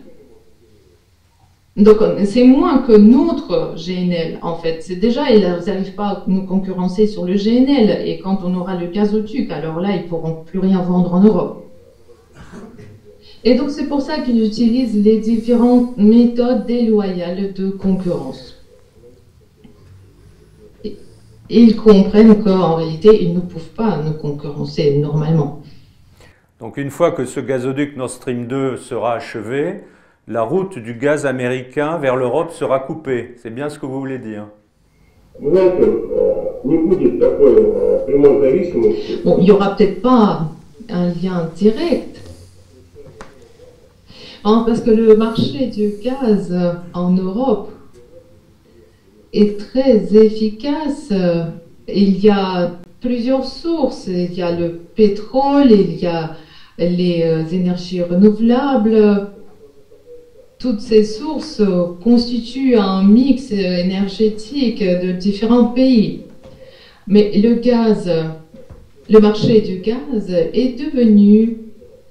Donc c'est moins que notre GNL en fait. C'est déjà, ils n'arrivent pas à nous concurrencer sur le GNL. Et quand on aura le gazoduc, alors là, ils ne pourront plus rien vendre en Europe. Et donc c'est pour ça qu'ils utilisent les différentes méthodes déloyales de concurrence. Et ils comprennent qu'en réalité, ils ne peuvent pas nous concurrencer normalement. Donc une fois que ce gazoduc Nord Stream 2 sera achevé, la route du gaz américain vers l'Europe sera coupée. C'est bien ce que vous voulez dire? Bon, il n'y aura peut-être pas un lien direct. Parce que le marché du gaz en Europe est très efficace. Il y a plusieurs sources. Il y a le pétrole, il y a les énergies renouvelables. Toutes ces sources constituent un mix énergétique de différents pays. Mais le marché du gaz est devenu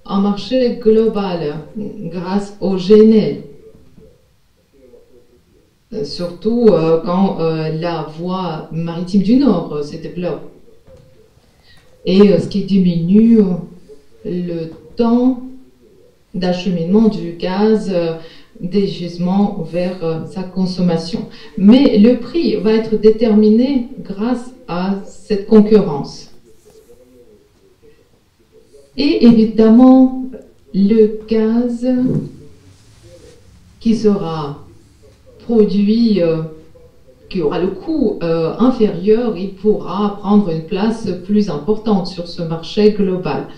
un marché global grâce au GNL. Surtout quand la voie maritime du Nord se développe. Et ce qui diminue le temps d'acheminement du gaz des gisements vers sa consommation. Mais le prix va être déterminé grâce à cette concurrence. Et évidemment, le gaz qui sera produit, qui aura le coût inférieur, il pourra prendre une place plus importante sur ce marché global.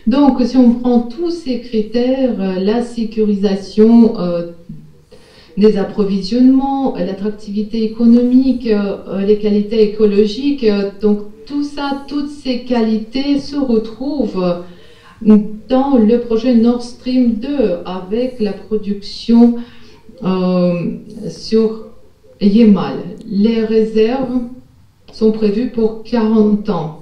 Donc, si on prend tous ces critères, la sécurisation des approvisionnements, l'attractivité économique, les qualités écologiques, donc tout ça, toutes ces qualités se retrouvent dans le projet Nord Stream 2 avec la production sur Yamal. Les réserves sont prévues pour 40 ans.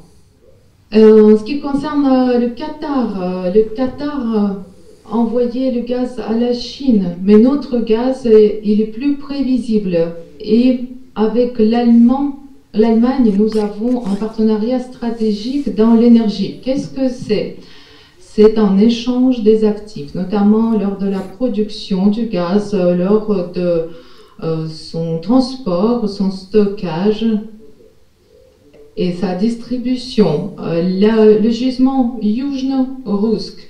En ce qui concerne le Qatar a envoyé le gaz à la Chine, mais notre gaz, il est plus prévisible. Et avec l'Allemagne, nous avons un partenariat stratégique dans l'énergie. Qu'est-ce que c'est? C'est un échange des actifs, notamment lors de la production du gaz, lors de son transport, son stockage et sa distribution. Le gisement Yuzhno-Russk,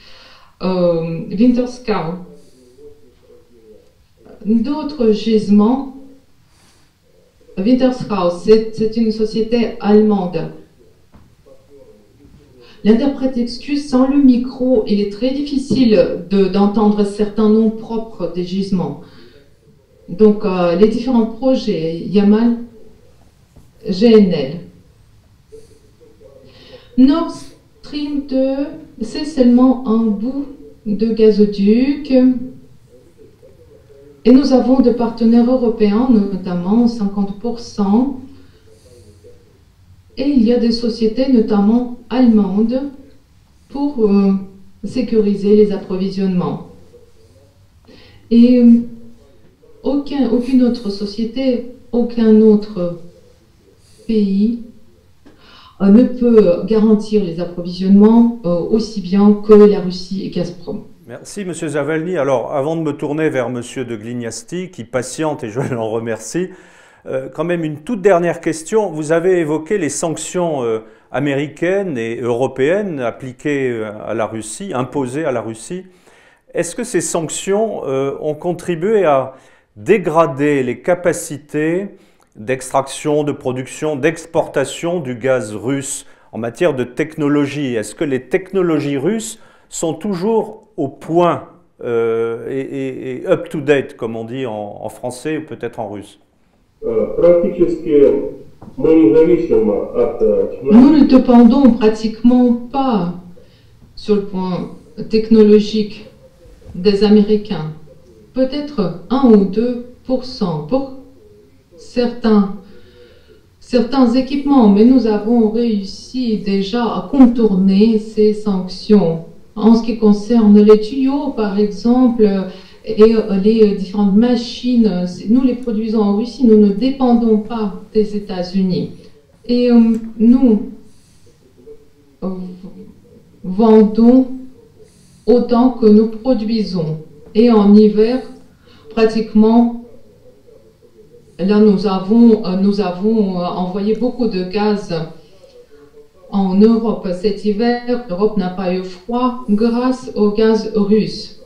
Wintershall, d'autres gisements. Wintershall, c'est une société allemande. L'interprète excuse, sans le micro, il est très difficile d'entendre certains noms propres des gisements. Donc, les différents projets, Yamal, GNL. Nord Stream 2, c'est seulement un bout de gazoduc. Et nous avons des partenaires européens, notamment 50%. Et il y a des sociétés, notamment allemandes, pour sécuriser les approvisionnements. Et aucune autre société, aucun autre pays ne peut garantir les approvisionnements aussi bien que la Russie et Gazprom. Merci, M. Zavalny. Alors, avant de me tourner vers M. de Glignasti, qui patiente et je l'en remercie, quand même une toute dernière question. Vous avez évoqué les sanctions américaines et européennes appliquées à la Russie, imposées à la Russie. Est-ce que ces sanctions ont contribué à dégrader les capacités d'extraction, de production, d'exportation du gaz russe en matière de technologie? Est-ce que les technologies russes sont toujours au point et up-to-date, comme on dit en français ou peut-être en russe? Nous ne dépendons pratiquement pas sur le point technologique des Américains. Peut-être 1 ou 2% pour certains équipements, mais nous avons réussi déjà à contourner ces sanctions. En ce qui concerne les tuyaux, par exemple, et les différentes machines, nous les produisons en Russie, nous ne dépendons pas des États-Unis. Et nous vendons autant que nous produisons. Et en hiver, pratiquement, là nous avons envoyé beaucoup de gaz en Europe cet hiver. L'Europe n'a pas eu froid grâce au gaz russe.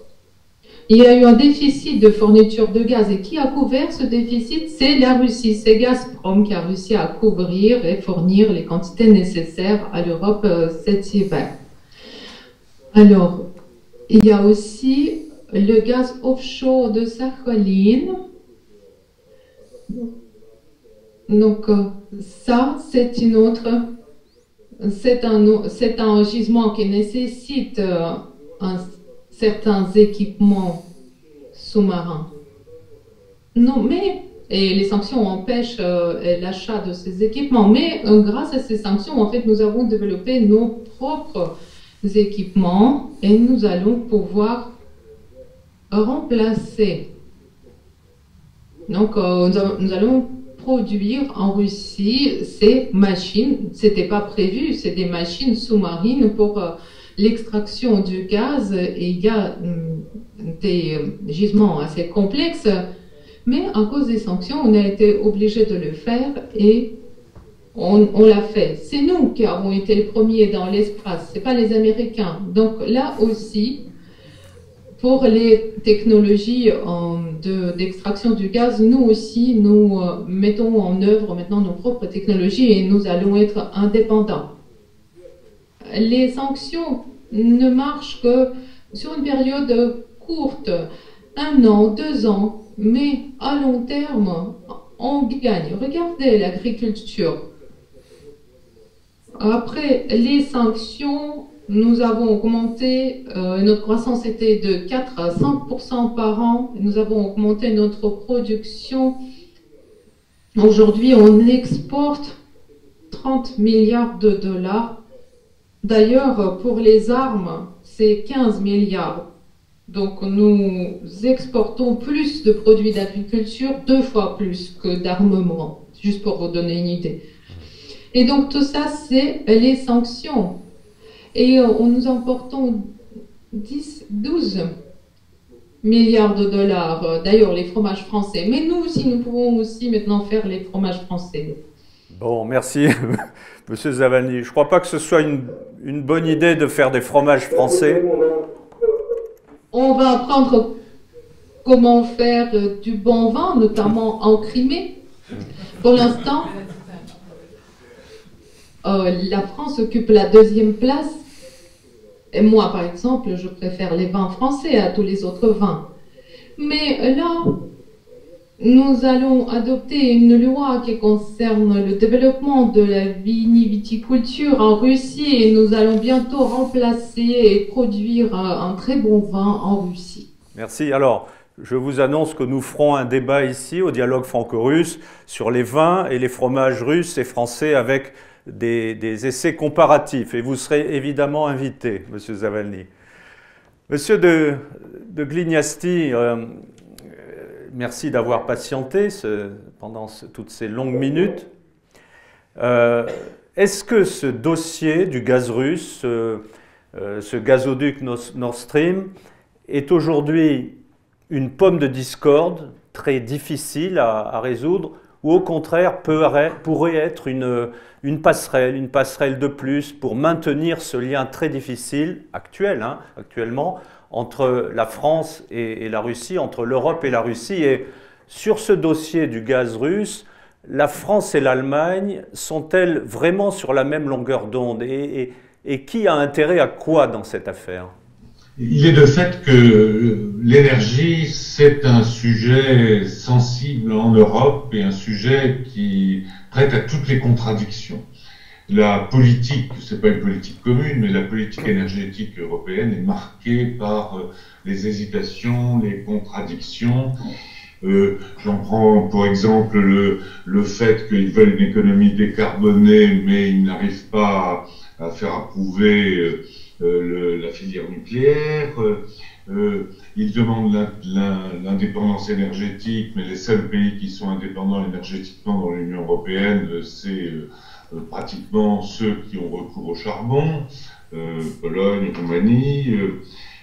Il y a eu un déficit de fourniture de gaz. Et qui a couvert ce déficit? C'est la Russie. C'est Gazprom qui a réussi à couvrir et fournir les quantités nécessaires à l'Europe cet hiver. Alors, il y a aussi le gaz offshore de Sakhalin. Donc, ça, c'est une autre... C'est un gisement qui nécessite certains équipements sous-marins. Non, mais et les sanctions empêchent l'achat de ces équipements. Mais grâce à ces sanctions, en fait, nous avons développé nos propres équipements et nous allons pouvoir remplacer. Donc, nous allons produire en Russie ces machines. C'était pas prévu, c'est des machines sous-marines pour l'extraction du gaz, et il y a des gisements assez complexes, mais à cause des sanctions, on a été obligé de le faire et on l'a fait. C'est nous qui avons été les premiers dans l'espace, ce n'est pas les Américains. Donc là aussi, pour les technologies d'extraction du gaz, nous aussi, nous mettons en œuvre maintenant nos propres technologies et nous allons être indépendants. Les sanctions ne marchent que sur une période courte, 1 an, 2 ans, mais à long terme, on gagne. Regardez l'agriculture. Après les sanctions, nous avons augmenté, notre croissance était de 4 à 5% par an. Nous avons augmenté notre production. Aujourd'hui, on exporte 30 milliards de dollars. D'ailleurs, pour les armes, c'est 15 milliards. Donc, nous exportons plus de produits d'agriculture, 2 fois plus que d'armement, juste pour vous donner une idée. Et donc, tout ça, c'est les sanctions. Et nous importons 12 milliards de dollars, d'ailleurs, les fromages français. Mais nous aussi, nous pouvons aussi maintenant faire les fromages français. Bon, merci, Monsieur Zavalny. Je ne crois pas que ce soit une bonne idée de faire des fromages français. On va apprendre comment faire du bon vin, notamment en Crimée. Pour l'instant, la France occupe la 2e place. Et moi, par exemple, je préfère les vins français à tous les autres vins. Mais là, nous allons adopter une loi qui concerne le développement de la viticulture en Russie et nous allons bientôt remplacer et produire un très bon vin en Russie. Merci. Alors, je vous annonce que nous ferons un débat ici au Dialogue franco-russe sur les vins et les fromages russes et français avec des essais comparatifs. Et vous serez évidemment invité, Monsieur Zavalny. Monsieur de Glignasti, merci d'avoir patienté pendant toutes ces longues minutes. Est-ce que ce dossier du gaz russe, ce gazoduc Nord Stream, est aujourd'hui une pomme de discorde très difficile à résoudre, ou au contraire pourrait être une passerelle de plus pour maintenir ce lien très difficile, actuellement, entre la France et la Russie, entre l'Europe et la Russie. Et sur ce dossier du gaz russe, la France et l'Allemagne sont-elles vraiment sur la même longueur d'onde et qui a intérêt à quoi dans cette affaire? Il est de fait que l'énergie, c'est un sujet sensible en Europe et un sujet qui prête à toutes les contradictions. La politique, c'est pas une politique commune, mais la politique énergétique européenne est marquée par les hésitations, les contradictions. J'en prends pour exemple le fait qu'ils veulent une économie décarbonée, mais ils n'arrivent pas à faire approuver la filière nucléaire. Ils demandent l'indépendance énergétique, mais les seuls pays qui sont indépendants énergétiquement dans l'Union européenne, c'est pratiquement ceux qui ont recours au charbon, Pologne, Roumanie.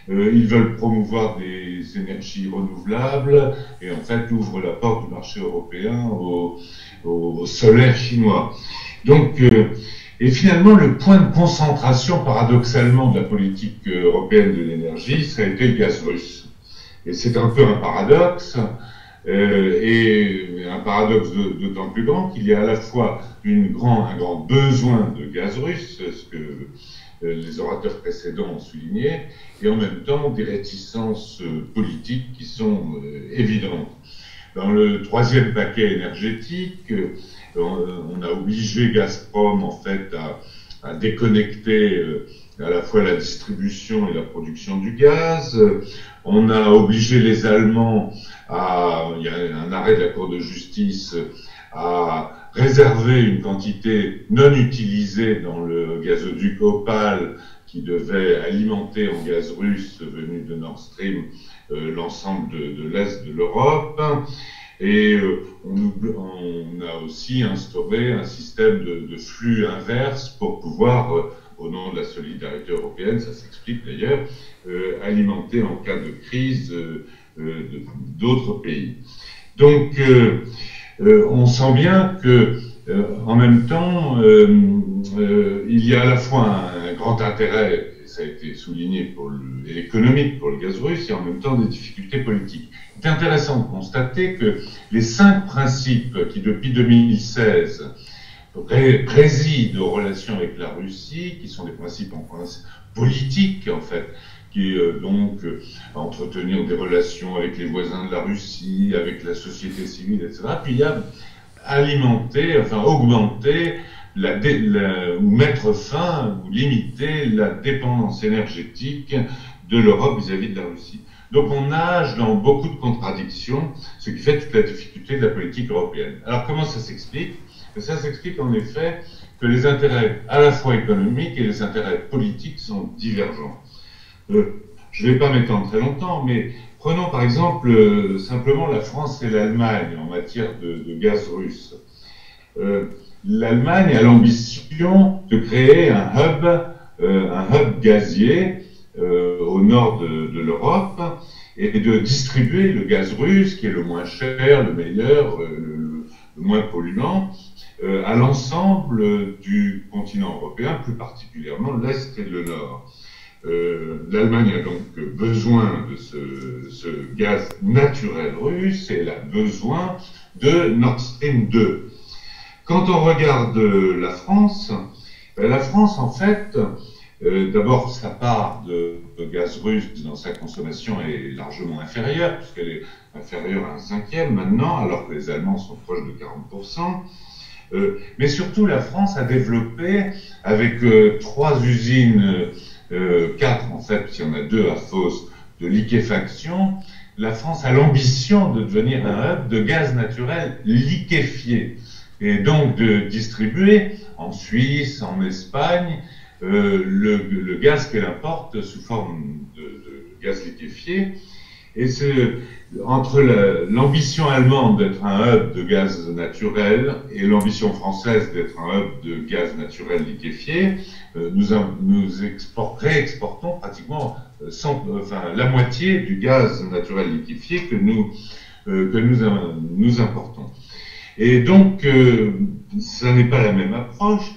Ils veulent promouvoir des énergies renouvelables et en fait ouvrent la porte du marché européen au solaire chinois. Donc, et finalement, le point de concentration, paradoxalement, de la politique européenne de l'énergie, ça a été le gaz russe. Et c'est un peu un paradoxe, et un paradoxe d'autant plus grand qu'il y a à la fois un grand besoin de gaz russe, ce que les orateurs précédents ont souligné, et en même temps des réticences politiques qui sont évidentes. Dans le 3e paquet énergétique, on a obligé Gazprom en fait à déconnecter à la fois la distribution et la production du gaz. On a obligé les Allemands il y a un arrêt de la Cour de justice, à réserver une quantité non utilisée dans le gazoduc Opal qui devait alimenter en gaz russe venu de Nord Stream l'ensemble de l'Est de l'Europe. Et on a aussi instauré un système de flux inverse pour pouvoir au nom de la solidarité européenne, ça s'explique d'ailleurs, alimenter en cas de crise d'autres pays. Donc, on sent bien que, en même temps, il y a à la fois un grand intérêt, et ça a été souligné et économique pour le gaz russe, et en même temps des difficultés politiques. C'est intéressant de constater que les 5 principes qui, depuis 2016, président aux relations avec la Russie, qui sont des principes politiques, en fait, qui donc entretenir des relations avec les voisins de la Russie, avec la société civile, etc. Puis il y a alimenter, enfin augmenter, ou mettre fin, ou limiter la dépendance énergétique de l'Europe vis-à-vis de la Russie. Donc on nage dans beaucoup de contradictions, ce qui fait toute la difficulté de la politique européenne. Alors comment ça s'explique? Ça s'explique en effet que les intérêts à la fois économiques et les intérêts politiques sont divergents. Je ne vais pas m'étendre très longtemps, mais prenons par exemple simplement la France et l'Allemagne en matière de gaz russe. L'Allemagne a l'ambition de créer un hub gazier au nord de l'Europe et de distribuer le gaz russe, qui est le moins cher, le meilleur, le moins polluant, à l'ensemble du continent européen, plus particulièrement l'Est et le Nord. L'Allemagne a donc besoin de ce gaz naturel russe et elle a besoin de Nord Stream 2. Quand on regarde la France en fait, d'abord sa part de gaz russe dans sa consommation est largement inférieure, puisqu'elle est inférieure à 1/5 maintenant, alors que les Allemands sont proches de 40%. Mais surtout, la France a développé, avec 3 usines, 4 en fait, puisqu'il y en a 2 à Fos, de liquéfaction, la France a l'ambition de devenir un hub de gaz naturel liquéfié, et donc de distribuer en Suisse, en Espagne, le gaz qu'elle importe sous forme de gaz liquéfié. Et c'est entre l'ambition allemande d'être un hub de gaz naturel et l'ambition française d'être un hub de gaz naturel liquéfié, nous réexportons pratiquement la moitié du gaz naturel liquéfié que nous importons. Et donc, ça n'est pas la même approche.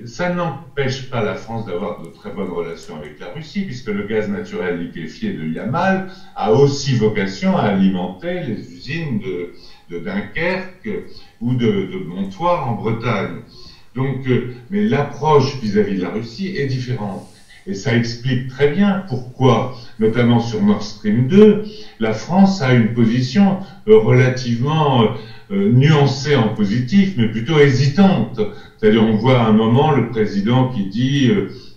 Ça n'empêche pas la France d'avoir de très bonnes relations avec la Russie, puisque le gaz naturel liquéfié de Yamal a aussi vocation à alimenter les usines de Dunkerque ou de Montoire en Bretagne. Donc, mais l'approche vis-à-vis de la Russie est différente. Et ça explique très bien pourquoi, notamment sur Nord Stream 2, la France a une position relativement nuancée en positif, mais plutôt hésitante. C'est-à-dire, on voit à un moment le président qui dit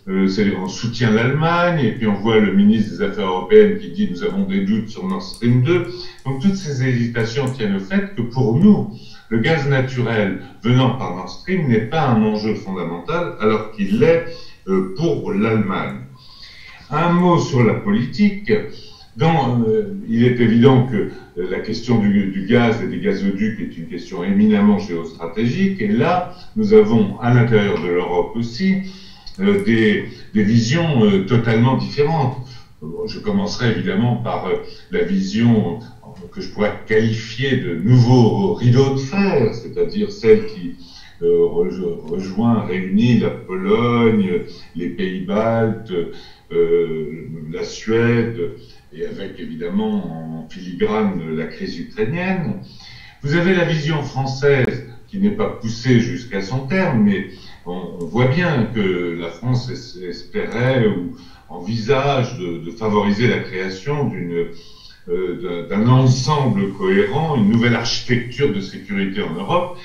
on soutient l'Allemagne, et puis on voit le ministre des Affaires européennes qui dit nous avons des doutes sur Nord Stream 2. Donc toutes ces hésitations tiennent au fait que pour nous, le gaz naturel venant par Nord Stream n'est pas un enjeu fondamental, alors qu'il l'est pour l'Allemagne. Un mot sur la politique. Il est évident que la question du gaz et des gazoducs est une question éminemment géostratégique, et là, nous avons à l'intérieur de l'Europe aussi des visions totalement différentes. Je commencerai évidemment par la vision que je pourrais qualifier de nouveau rideau de fer, c'est-à-dire celle qui réunit la Pologne, les pays baltes, la Suède, et avec évidemment en filigrane la crise ukrainienne. Vous avez la vision française qui n'est pas poussée jusqu'à son terme, mais on voit bien que la France espérait ou envisage de favoriser la création d'un ensemble cohérent, une nouvelle architecture de sécurité en Europe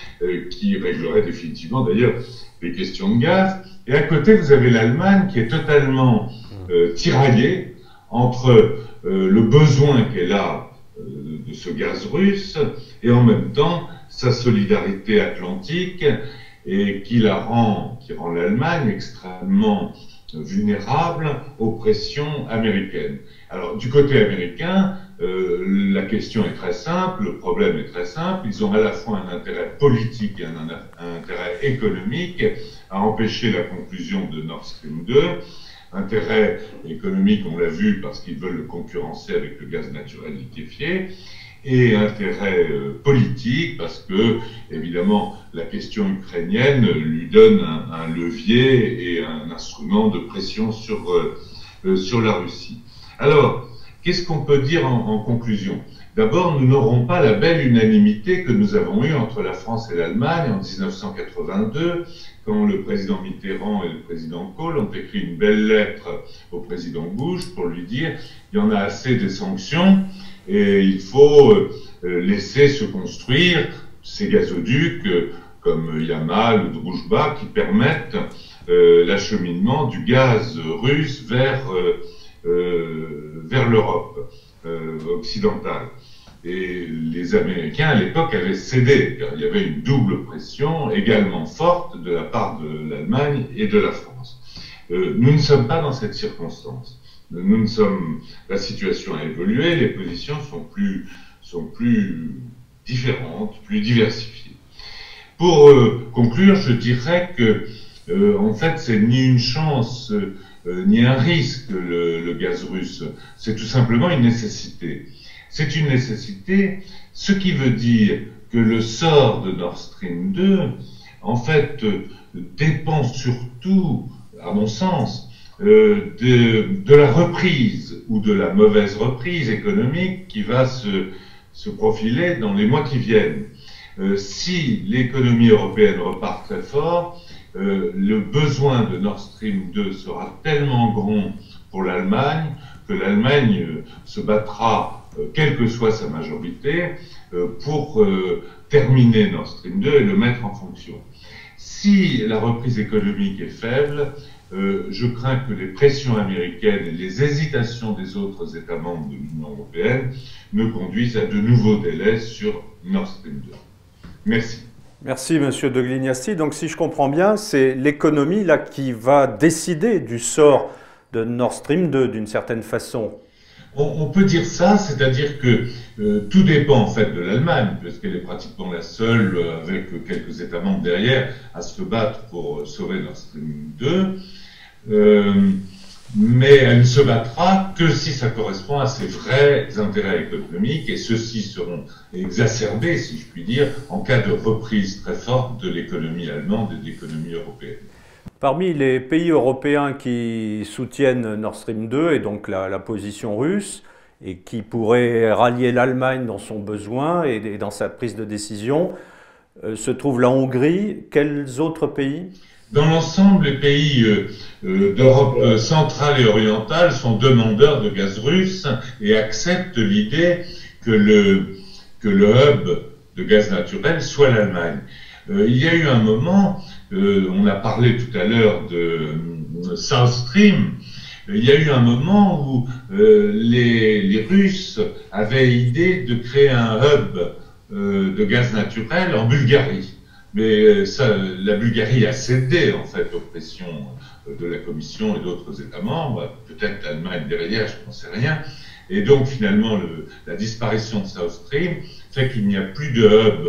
qui réglerait définitivement d'ailleurs les questions de gaz. Et à côté, vous avez l'Allemagne qui est totalement tiraillée entre le besoin qu'elle a de ce gaz russe et en même temps sa solidarité atlantique, et qui rend l'Allemagne extrêmement vulnérables aux pressions américaines. Alors, du côté américain, la question est très simple, le problème est très simple. Ils ont à la fois un intérêt politique et un intérêt économique à empêcher la conclusion de Nord Stream 2. Intérêt économique, on l'a vu, parce qu'ils veulent le concurrencer avec le gaz naturel liquéfié, et intérêt politique, parce que, évidemment, la question ukrainienne lui donne un levier et un instrument de pression sur la Russie. Alors, qu'est-ce qu'on peut dire en conclusion? D'abord, nous n'aurons pas la belle unanimité que nous avons eue entre la France et l'Allemagne en 1982, quand le président Mitterrand et le président Kohl ont écrit une belle lettre au président Bush pour lui dire « il y en a assez des sanctions et il faut laisser se construire ces gazoducs comme Yamal ou Druzhba qui permettent l'acheminement du gaz russe vers l'Europe occidentale. » Et les Américains, à l'époque, avaient cédé, car il y avait une double pression également forte de la part de l'Allemagne et de la France. Nous ne sommes pas dans cette circonstance. La situation a évolué, les positions sont plus différentes, plus diversifiées. Pour conclure, je dirais que, en fait, c'est ni une chance, ni un risque, le gaz russe. C'est tout simplement une nécessité. C'est une nécessité, ce qui veut dire que le sort de Nord Stream 2, en fait, dépend surtout, à mon sens, de la reprise ou de la mauvaise reprise économique qui va se profiler dans les mois qui viennent. Si l'économie européenne repart très fort, le besoin de Nord Stream 2 sera tellement grand pour l'Allemagne que l'Allemagne se battra, quelle que soit sa majorité, pour terminer Nord Stream 2 et le mettre en fonction. Si la reprise économique est faible, je crains que les pressions américaines et les hésitations des autres États membres de l'Union européenne ne conduisent à de nouveaux délais sur Nord Stream 2. Merci. Merci, Monsieur de Glignasti. Donc, si je comprends bien, c'est l'économie là qui va décider du sort de Nord Stream 2, d'une certaine façon. On peut dire ça, c'est-à-dire que tout dépend en fait de l'Allemagne, puisqu'elle est pratiquement la seule, avec quelques États membres derrière, à se battre pour sauver Nord Stream 2. Mais elle ne se battra que si ça correspond à ses vrais intérêts économiques, et ceux-ci seront exacerbés, si je puis dire, en cas de reprise très forte de l'économie allemande et de l'économie européenne. Parmi les pays européens qui soutiennent Nord Stream 2 et donc la position russe, et qui pourraient rallier l'Allemagne dans son besoin et dans sa prise de décision, se trouve la Hongrie. Quels autres pays ? Dans l'ensemble, les pays d'Europe centrale et orientale sont demandeurs de gaz russe et acceptent l'idée que le hub de gaz naturel soit l'Allemagne. Il y a eu un moment, on a parlé tout à l'heure de South Stream, il y a eu un moment où les Russes avaient idée de créer un hub de gaz naturel en Bulgarie. Mais la Bulgarie a cédé en fait aux pressions de la Commission et d'autres États membres, peut-être l'Allemagne derrière, je n'en sais rien. Et donc finalement, la disparition de South Stream fait qu'il n'y a plus de hub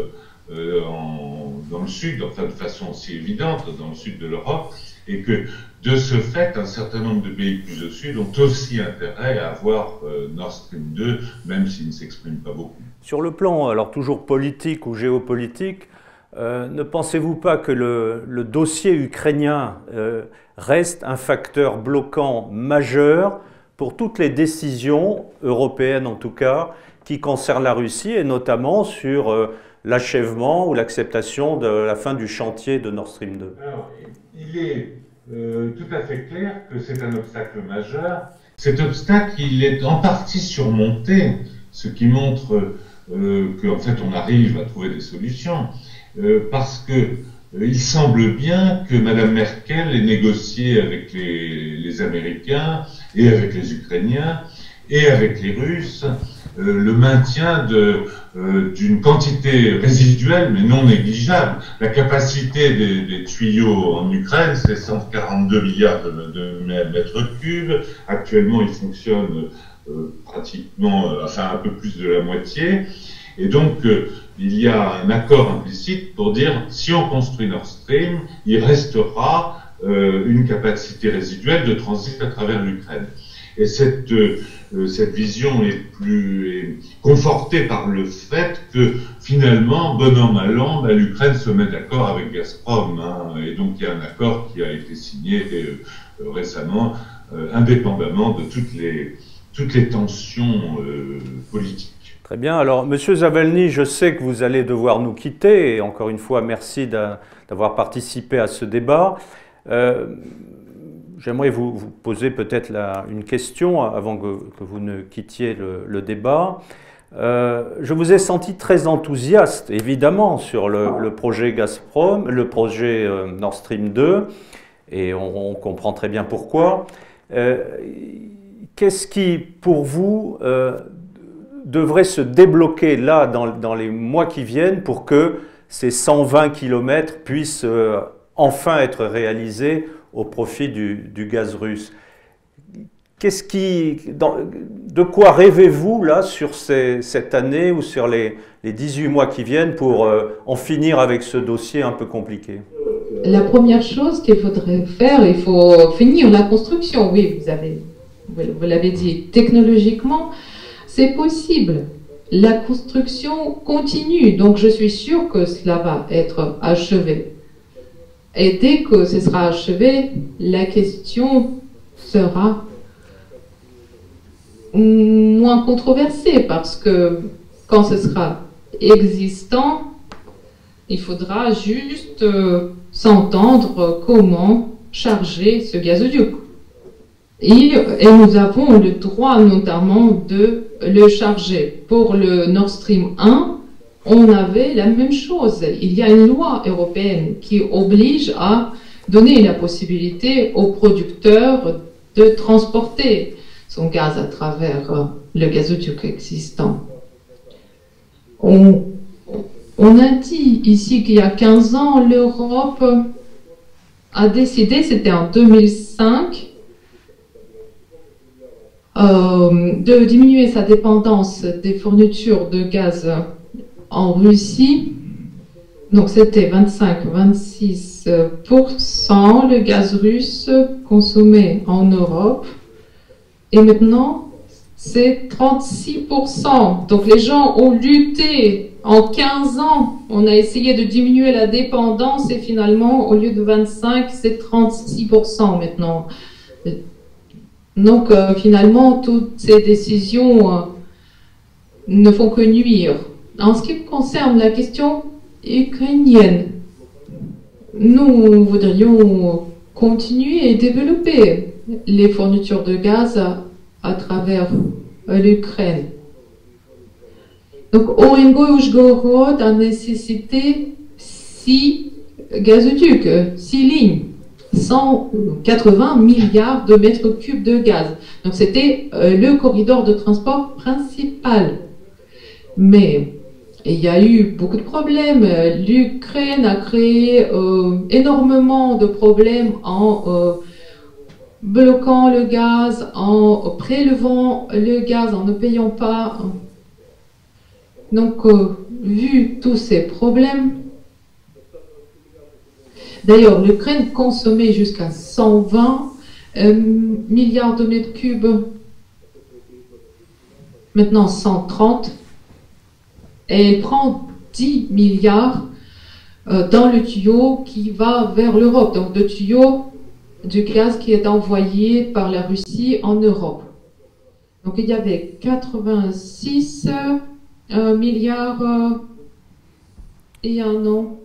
dans le sud, enfin de façon aussi évidente dans le sud de l'Europe, et que de ce fait, un certain nombre de pays plus au sud ont aussi intérêt à avoir Nord Stream 2, même s'ils ne s'expriment pas beaucoup. Sur le plan, alors toujours politique ou géopolitique, ne pensez-vous pas que le dossier ukrainien reste un facteur bloquant majeur pour toutes les décisions européennes en tout cas qui concernent la Russie et notamment sur l'achèvement ou l'acceptation de la fin du chantier de Nord Stream 2? Alors, il est tout à fait clair que c'est un obstacle majeur. Cet obstacle, il est en partie surmonté, ce qui montre qu'en fait on arrive à trouver des solutions. Parce que il semble bien que Mme Merkel ait négocié avec les Américains et avec les Ukrainiens et avec les Russes, le maintien d'une quantité résiduelle mais non négligeable. La capacité des tuyaux en Ukraine, c'est 142 milliards de mètres cubes. Actuellement, ils fonctionnent pratiquement, enfin un peu plus de la moitié. Et donc, il y a un accord implicite pour dire, si on construit Nord Stream, il restera une capacité résiduelle de transit à travers l'Ukraine. Et cette vision est confortée par le fait que finalement, bon an mal an, l'Ukraine se met d'accord avec Gazprom. Et donc il y a un accord qui a été signé récemment, indépendamment de toutes les tensions politiques. Très bien. Alors, Monsieur Zavelny, je sais que vous allez devoir nous quitter. Et encore une fois, merci d'avoir participé à ce débat. J'aimerais vous poser peut-être une question avant que vous ne quittiez le débat. Je vous ai senti très enthousiaste, évidemment, sur le projet Gazprom, le projet Nord Stream 2, et on comprend très bien pourquoi. Qu'est-ce qui, pour vous, devrait se débloquer là, dans les mois qui viennent, pour que ces 120 km puissent enfin être réalisés au profit du gaz russe? De quoi rêvez-vous là sur cette année ou sur les 18 mois qui viennent pour en finir avec ce dossier un peu compliqué? La chose qu'il faudrait faire, il faut finir la construction. Oui, vous l'avez dit, technologiquement, c'est possible. La construction continue, donc je suis sûre que cela va être achevé. Et dès que ce sera achevé, la question sera moins controversée parce que quand ce sera existant, il faudra juste s'entendre comment charger ce gazoduc. Et nous avons le droit notamment de le charger. Pour le Nord Stream 1, on avait la même chose. Il y a une loi européenne qui oblige à donner la possibilité aux producteurs de transporter son gaz à travers le gazoduc existant. On a dit ici qu'il y a 15 ans, l'Europe a décidé, c'était en 2005, de diminuer sa dépendance des fournitures de gaz en Russie. Donc c'était 25-26% le gaz russe consommé en Europe. Et maintenant, c'est 36%. Donc les gens ont lutté en 15 ans. On a essayé de diminuer la dépendance et finalement, au lieu de 25, c'est 36% maintenant. Donc finalement, toutes ces décisions ne font que nuire. En ce qui concerne la question ukrainienne, nous voudrions continuer et développer les fournitures de gaz à travers l'Ukraine. Donc Orengo-Uzhgorod a nécessité 6 gazoducs, 6 lignes. 180 milliards de mètres cubes de gaz. Donc c'était le corridor de transport principal. Mais il y a eu beaucoup de problèmes. L'Ukraine a créé énormément de problèmes en bloquant le gaz, en prélevant le gaz, en ne payant pas. Donc, vu tous ces problèmes, d'ailleurs, l'Ukraine consommait jusqu'à 120 milliards de mètres cubes, maintenant 130, et elle prend 10 milliards dans le tuyau qui va vers l'Europe, donc le tuyau du gaz qui est envoyé par la Russie en Europe. Donc il y avait 86 milliards il y a un an.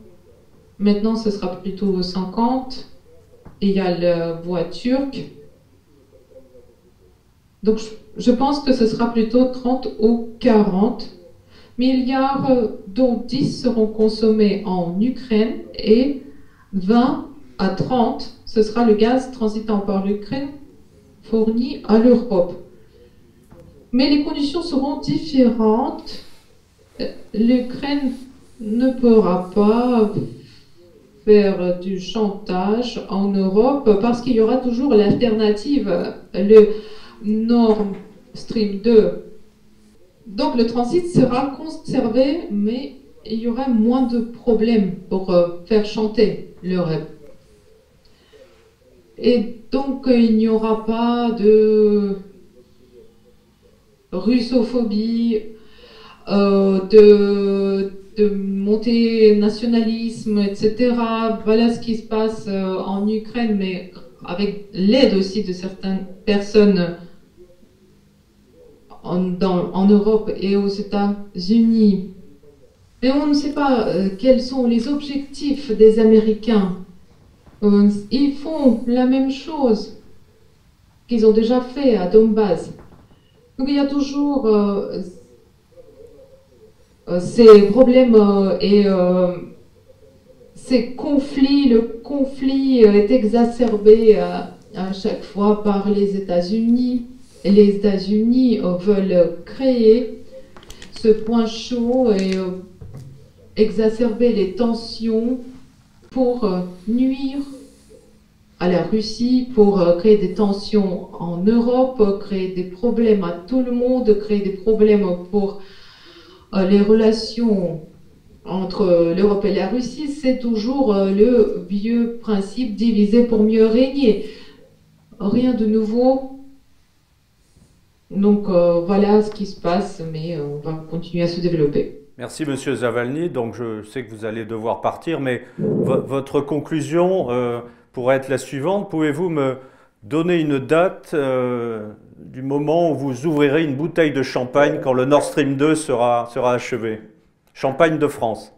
Maintenant, ce sera plutôt 50. Et il y a la voie turque. Donc, je pense que ce sera plutôt 30 ou 40 milliards, dont 10 seront consommés en Ukraine et 20 à 30, ce sera le gaz transitant par l'Ukraine fourni à l'Europe. Mais les conditions seront différentes. L'Ukraine ne pourra pas faire du chantage en Europe parce qu'il y aura toujours l'alternative, le Nord Stream 2. Donc le transit sera conservé, mais il y aura moins de problèmes pour faire chanter l'Europe. Et donc il n'y aura pas de russophobie, de montée nationalisme, etc. Voilà ce qui se passe en Ukraine, mais avec l'aide aussi de certaines personnes en Europe et aux États-Unis. Mais on ne sait pas quels sont les objectifs des Américains. Ils font la même chose qu'ils ont déjà fait à Donbass. Donc il y a toujours ces problèmes et ces conflits. Le conflit est exacerbé à chaque fois par les États-Unis. Et les États-Unis veulent créer ce point chaud et exacerber les tensions pour nuire à la Russie, pour créer des tensions en Europe, créer des problèmes à tout le monde, créer des problèmes pour les relations entre l'Europe et la Russie. C'est toujours le vieux principe diviser pour mieux régner. Rien de nouveau. Donc voilà ce qui se passe, mais on va continuer à se développer. Merci Monsieur Zavalny. Donc je sais que vous allez devoir partir, mais votre conclusion pourrait être la suivante. Pouvez-vous me donner une date du moment où vous ouvrirez une bouteille de champagne quand le Nord Stream 2 sera achevé? Champagne de France.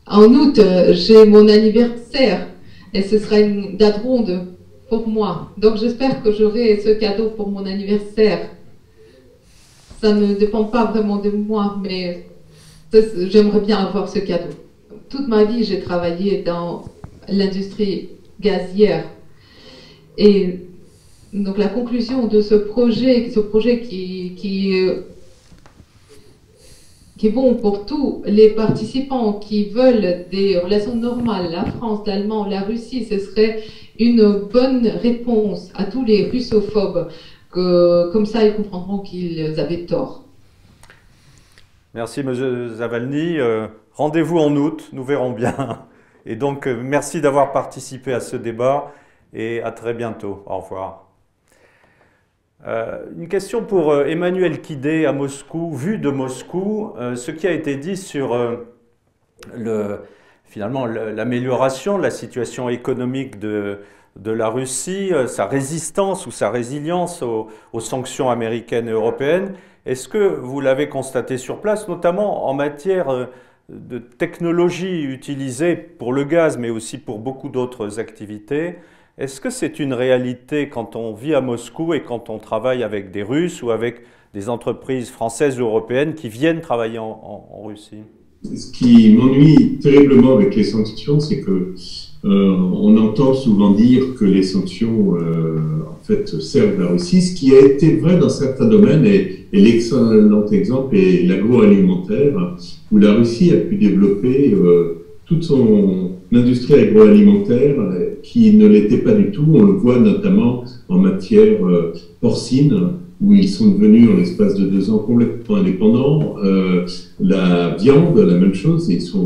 En août, j'ai mon anniversaire et ce sera une date ronde pour moi. Donc j'espère que j'aurai ce cadeau pour mon anniversaire. Ça ne dépend pas vraiment de moi, mais j'aimerais bien avoir ce cadeau. Toute ma vie, j'ai travaillé dans l'industrie gazière. Et donc la conclusion de ce projet qui est bon pour tous les participants qui veulent des relations normales, la France, l'Allemagne, la Russie, ce serait une bonne réponse à tous les russophobes, que comme ça ils comprendront qu'ils avaient tort. Merci M. Zavalny. Rendez-vous en août, nous verrons bien. Et donc merci d'avoir participé à ce débat et à très bientôt. Au revoir. Une question pour Emmanuel Kidé à Moscou. Vu de Moscou, ce qui a été dit sur finalement l'amélioration de la situation économique de la Russie, sa résistance ou sa résilience aux sanctions américaines et européennes, est-ce que vous l'avez constaté sur place, notamment en matière de technologie utilisée pour le gaz, mais aussi pour beaucoup d'autres activités? Est-ce que c'est une réalité quand on vit à Moscou et quand on travaille avec des Russes ou avec des entreprises françaises ou européennes qui viennent travailler en Russie? Ce qui m'ennuie terriblement avec les sanctions, c'est que on entend souvent dire que les sanctions en fait servent la Russie, ce qui a été vrai dans certains domaines, et l'excellent exemple est l'agroalimentaire, où la Russie a pu développer toute son industrie agroalimentaire qui ne l'était pas du tout. On le voit notamment en matière porcine, où ils sont devenus en l'espace de 2 ans complètement indépendants. La viande, la même chose, ils sont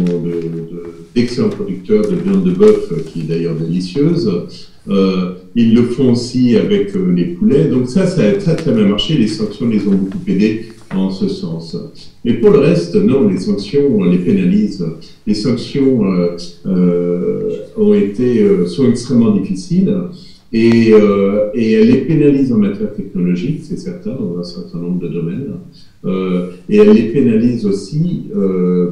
d'excellents producteurs de viande de bœuf, qui est d'ailleurs délicieuse. Ils le font aussi avec les poulets. Donc ça a très très bien marché. Les sanctions les ont beaucoup aidés en ce sens. Mais pour le reste, non, les sanctions les pénalisent. Les sanctions sont extrêmement difficiles. Et elle les pénalise en matière technologique, c'est certain, dans un certain nombre de domaines. Et elle les pénalise aussi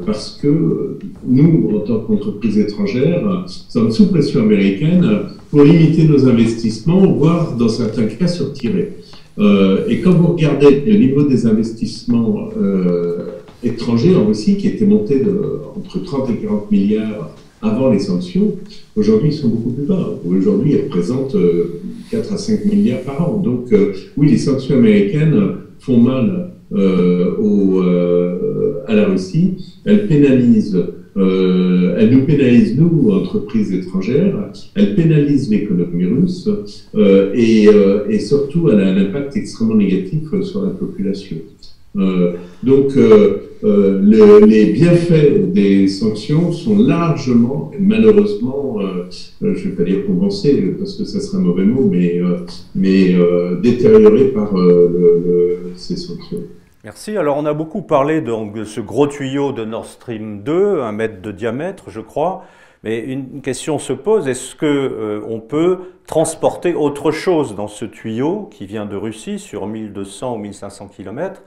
parce que nous, en tant qu'entreprise étrangère, sommes sous pression américaine pour limiter nos investissements, voire dans certains cas se retirer. Et quand vous regardez le niveau des investissements étrangers en Russie, qui était monté entre 30 et 40 milliards avant les sanctions, aujourd'hui ils sont beaucoup plus bas. Aujourd'hui ils représentent 4 à 5 milliards par an. Donc oui, les sanctions américaines font mal à la Russie. Elles nous pénalisent, nous, entreprises étrangères, elles pénalisent l'économie russe et surtout, elle a un impact extrêmement négatif sur la population. Les bienfaits des sanctions sont largement, malheureusement, je ne vais pas dire compensés, parce que ça serait un mauvais mot, mais détériorés par ces sanctions. Merci. Alors on a beaucoup parlé donc, de ce gros tuyau de Nord Stream 2, 1 mètre de diamètre, je crois. Mais une question se pose, est-ce qu'on peut transporter autre chose dans ce tuyau qui vient de Russie sur 1200 ou 1500 km,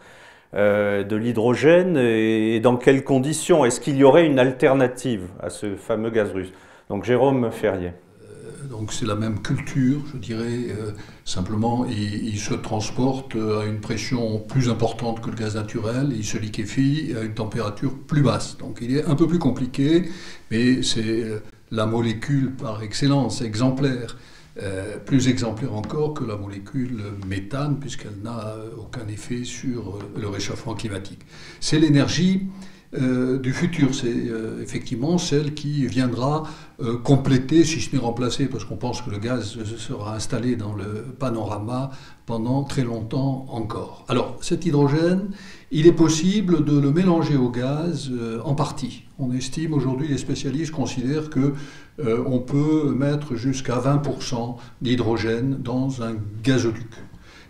de l'hydrogène, et dans quelles conditions? Est-ce qu'il y aurait une alternative à ce fameux gaz russe? Donc Jérôme Ferrier. Donc c'est la même culture, je dirais, simplement il se transporte à une pression plus importante que le gaz naturel, il se liquéfie à une température plus basse. Donc il est un peu plus compliqué, mais c'est la molécule par excellence, exemplaire. Plus exemplaire encore que la molécule méthane, puisqu'elle n'a aucun effet sur le réchauffement climatique. C'est l'énergie du futur, c'est effectivement celle qui viendra compléter, si ce n'est remplacer, parce qu'on pense que le gaz sera installé dans le panorama pendant très longtemps encore. Alors cet hydrogène, il est possible de le mélanger au gaz en partie. On estime aujourd'hui, les spécialistes considèrent que on peut mettre jusqu'à 20% d'hydrogène dans un gazoduc.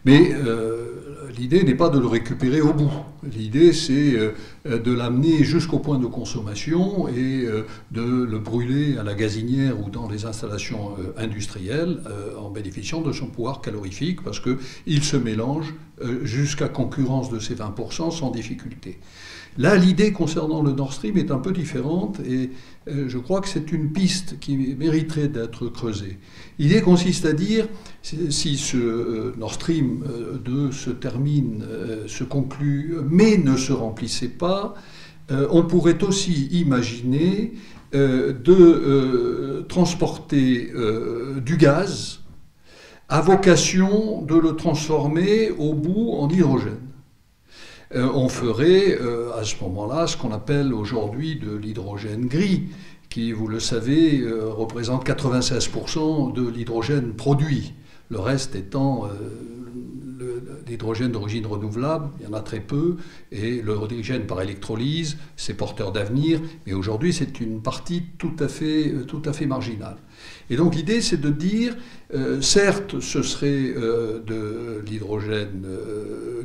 Mais l'idée n'est pas de le récupérer au bout. L'idée, c'est de l'amener jusqu'au point de consommation et de le brûler à la gazinière ou dans les installations industrielles en bénéficiant de son pouvoir calorifique, parce qu'il se mélange jusqu'à concurrence de ces 20% sans difficulté. Là, l'idée concernant le Nord Stream est un peu différente et je crois que c'est une piste qui mériterait d'être creusée. L'idée consiste à dire, si ce Nord Stream 2 se termine, se conclut, mais ne se remplissait pas, on pourrait aussi imaginer de transporter du gaz à vocation de le transformer au bout en hydrogène. On ferait à ce moment-là ce qu'on appelle aujourd'hui de l'hydrogène gris, qui, vous le savez, représente 96% de l'hydrogène produit. Le reste étant l'hydrogène d'origine renouvelable, il y en a très peu, et l'hydrogène par électrolyse, c'est porteur d'avenir, mais aujourd'hui c'est une partie tout à fait marginale. Et donc l'idée c'est de dire, certes ce serait de l'hydrogène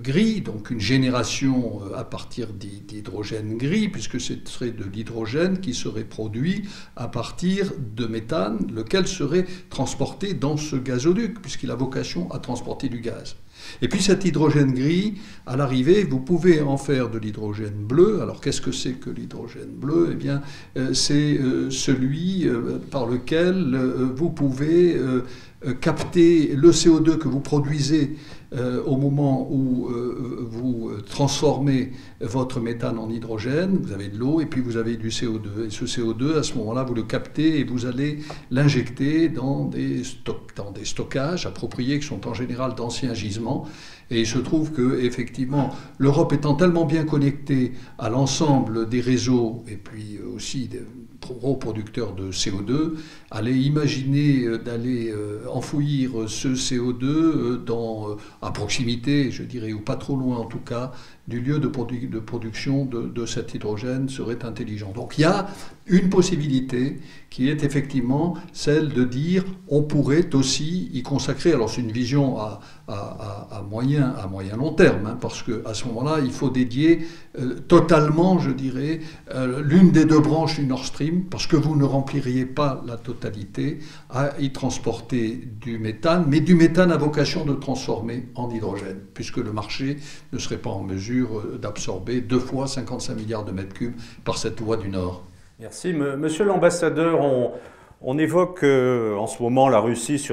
gris, donc une génération à partir d'hydrogène gris, puisque ce serait de l'hydrogène qui serait produit à partir de méthane, lequel serait transporté dans ce gazoduc, puisqu'il a vocation à transporter du gaz. Et puis cet hydrogène gris, à l'arrivée, vous pouvez en faire de l'hydrogène bleu. Alors qu'est-ce que c'est que l'hydrogène bleu? Eh bien, c'est celui par lequel vous pouvez capter le CO2 que vous produisez au moment où vous transformez votre méthane en hydrogène. Vous avez de l'eau et puis vous avez du CO2. Et ce CO2, à ce moment-là, vous le captez et vous allez l'injecter dans des stockages appropriés qui sont en général d'anciens gisements. Et il se trouve que, effectivement, l'Europe étant tellement bien connectée à l'ensemble des réseaux et puis aussi des gros producteurs de CO2, allait imaginer d'aller enfouir ce CO2 à proximité, je dirais, ou pas trop loin en tout cas, du lieu de production de cet hydrogène serait intelligent. Donc il y a une possibilité qui est effectivement celle de dire on pourrait aussi y consacrer, alors c'est une vision à moyen long terme, hein, parce qu'à ce moment-là, il faut dédier totalement, je dirais, l'une des deux branches du Nord Stream, parce que vous ne rempliriez pas la totalité, à y transporter du méthane, mais du méthane à vocation de transformer en hydrogène, puisque le marché ne serait pas en mesure d'absorber 2 fois 55 milliards de mètres cubes par cette voie du Nord. Merci. Monsieur l'ambassadeur, on évoque en ce moment la Russie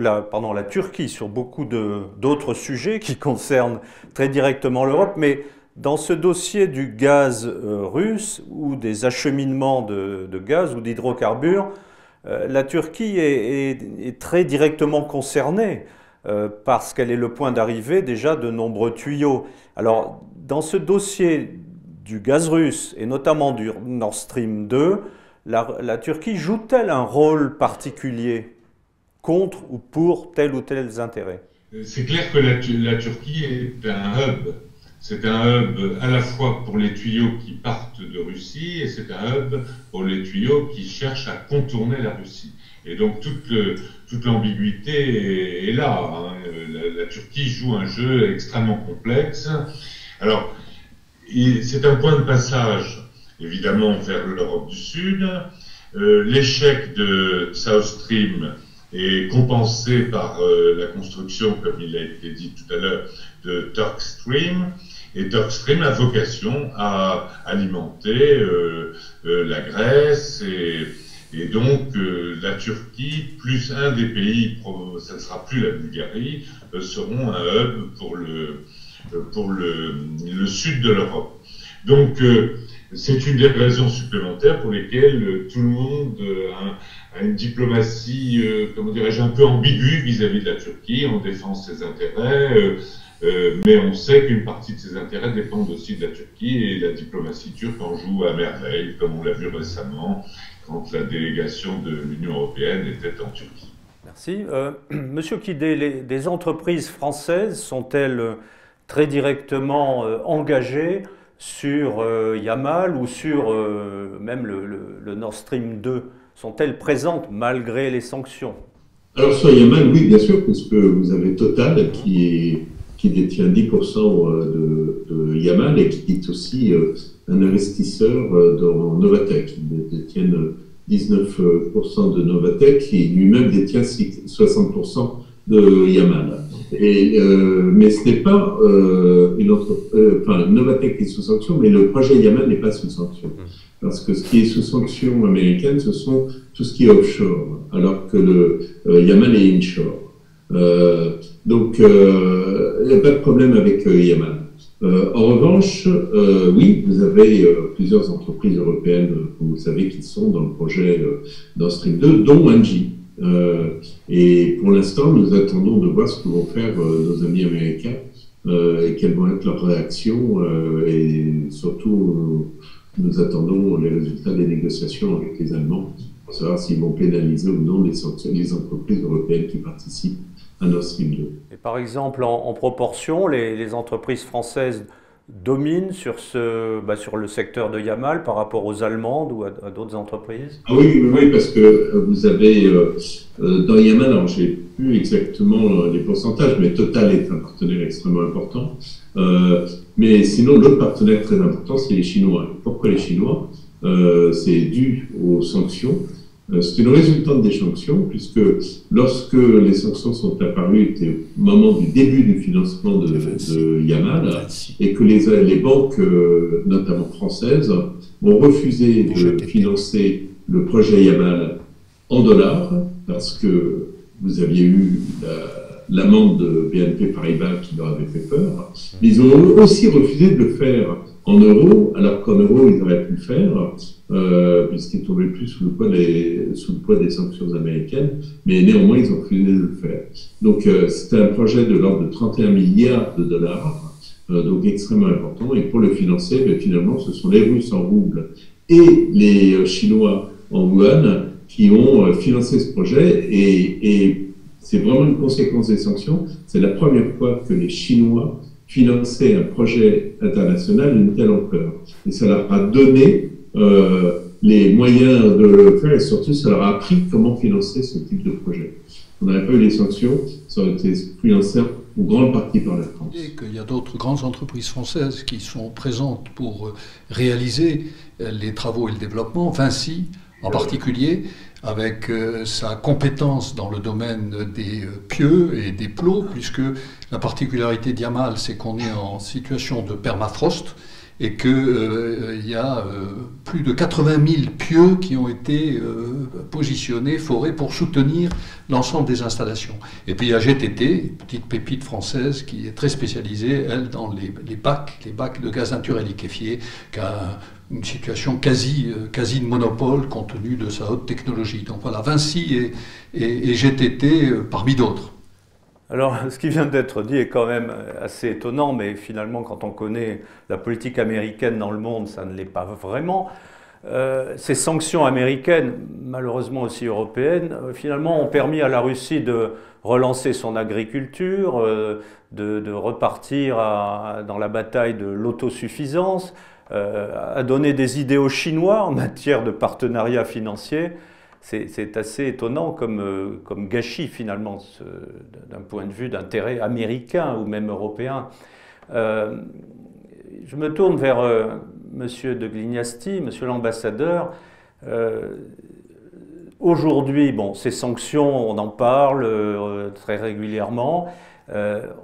la Turquie sur beaucoup d'autres sujets qui concernent très directement l'Europe, mais dans ce dossier du gaz russe ou des acheminements de gaz ou d'hydrocarbures, la Turquie est très directement concernée. parce qu'elle est le point d'arrivée déjà de nombreux tuyaux. Alors, dans ce dossier du gaz russe, et notamment du Nord Stream 2, la Turquie joue-t-elle un rôle particulier contre ou pour tel ou tel intérêt? C'est clair que la Turquie est un hub. C'est un hub à la fois pour les tuyaux qui partent de Russie et c'est un hub pour les tuyaux qui cherchent à contourner la Russie. Et donc toute l'ambiguïté est là. Hein. La Turquie joue un jeu extrêmement complexe. Alors, c'est un point de passage, évidemment, vers l'Europe du Sud. L'échec de South Stream est compensé par la construction, comme il a été dit tout à l'heure, de Turk Stream. Et Turk Stream a vocation à alimenter la Grèce et donc la Turquie, plus un des pays, ça ne sera plus la Bulgarie, seront un hub pour le sud de l'Europe. Donc c'est une des raisons supplémentaires pour lesquelles tout le monde a une diplomatie, comment dirais-je, un peu ambiguë vis-à-vis de la Turquie. On défend ses intérêts, mais on sait qu'une partie de ses intérêts dépendent aussi de la Turquie et la diplomatie turque en joue à merveille, comme on l'a vu récemment quand la délégation de l'Union européenne était en Turquie. Merci. Monsieur Kidé, des entreprises françaises sont-elles très directement engagées sur Yamal ou sur même le Nord Stream 2? Sont-elles présentes malgré les sanctions? Alors sur Yamal, oui, bien sûr, puisque vous avez Total qui détient 10% de Yamal et qui est aussi un investisseur dans Novatek. Ils détiennent 19% de Novatek et lui-même détient 60% de Yamal. Mais ce n'est pas Novatek est sous sanction, mais le projet Yamal n'est pas sous sanction. Parce que ce qui est sous sanction américaine, ce sont tout ce qui est offshore, alors que le Yamal est inshore. Donc, il n'y a pas de problème avec Yamal. En revanche, oui, vous avez plusieurs entreprises européennes, comme vous le savez, qui sont dans le projet Nord Stream 2, dont Engie. Et pour l'instant, nous attendons de voir ce que vont faire nos amis américains et quelles vont être leurs réactions. Et surtout, nous attendons les résultats des négociations avec les Allemands pour savoir s'ils vont pénaliser ou non les entreprises européennes qui participent à Nord Stream 2. Et par exemple, en proportion, les entreprises françaises dominent sur le secteur de Yamal par rapport aux Allemandes ou à d'autres entreprises? Ah oui, parce que vous avez dans Yamal, alors j'ai plus exactement les pourcentages, mais Total est un partenaire extrêmement important. Mais sinon, l'autre partenaire très important, c'est les Chinois. Pourquoi les Chinois? C'est dû aux sanctions. C'est une résultante des sanctions, puisque lorsque les sanctions sont apparues, c'était au moment du début du financement de Yamal, et que les banques, notamment françaises, ont refusé de financer le projet Yamal en dollars, parce que vous aviez eu l'amende de BNP Paribas qui leur avait fait peur. Mais ils ont aussi refusé de le faire en euros, alors qu'en euros, ils auraient pu le faire, puisqu'ils ne tombaient plus sous le poids des sanctions américaines, mais néanmoins, ils ont refusé de le faire. Donc, c'était un projet de l'ordre de 31 milliards de dollars, donc extrêmement important, et pour le financer, finalement, ce sont les Russes en roubles et les Chinois en yuan qui ont financé ce projet, et c'est vraiment une conséquence des sanctions. C'est la première fois que les Chinois financer un projet international d'une telle ampleur. Et ça leur a donné les moyens de le faire et surtout ça leur a appris comment financer ce type de projet. On n'aurait pas eu les sanctions, ça aurait été financé en grande partie par la France. Et qu'il y a d'autres grandes entreprises françaises qui sont présentes pour réaliser les travaux et le développement. Vinci, en particulier, avec sa compétence dans le domaine des pieux et des plots, puisque la particularité d'Yamal, c'est qu'on est en situation de permafrost et qu'il y a plus de 80 000 pieux qui ont été positionnés, forés, pour soutenir l'ensemble des installations. Et puis il y a GTT, petite pépite française qui est très spécialisée, elle, dans les bacs de gaz naturel liquéfié, qui a une situation quasi de monopole compte tenu de sa haute technologie. Donc voilà, Vinci et GTT parmi d'autres. Alors, ce qui vient d'être dit est quand même assez étonnant, mais finalement, quand on connaît la politique américaine dans le monde, ça ne l'est pas vraiment. Ces sanctions américaines, malheureusement aussi européennes, finalement ont permis à la Russie de relancer son agriculture, de repartir dans la bataille de l'autosuffisance, à donner des idées aux Chinois en matière de partenariat financier. C'est assez étonnant comme gâchis finalement, d'un point de vue d'intérêt américain ou même européen. Je me tourne vers Monsieur de Glignasti, Monsieur l'ambassadeur. Aujourd'hui, bon, ces sanctions, on en parle très régulièrement,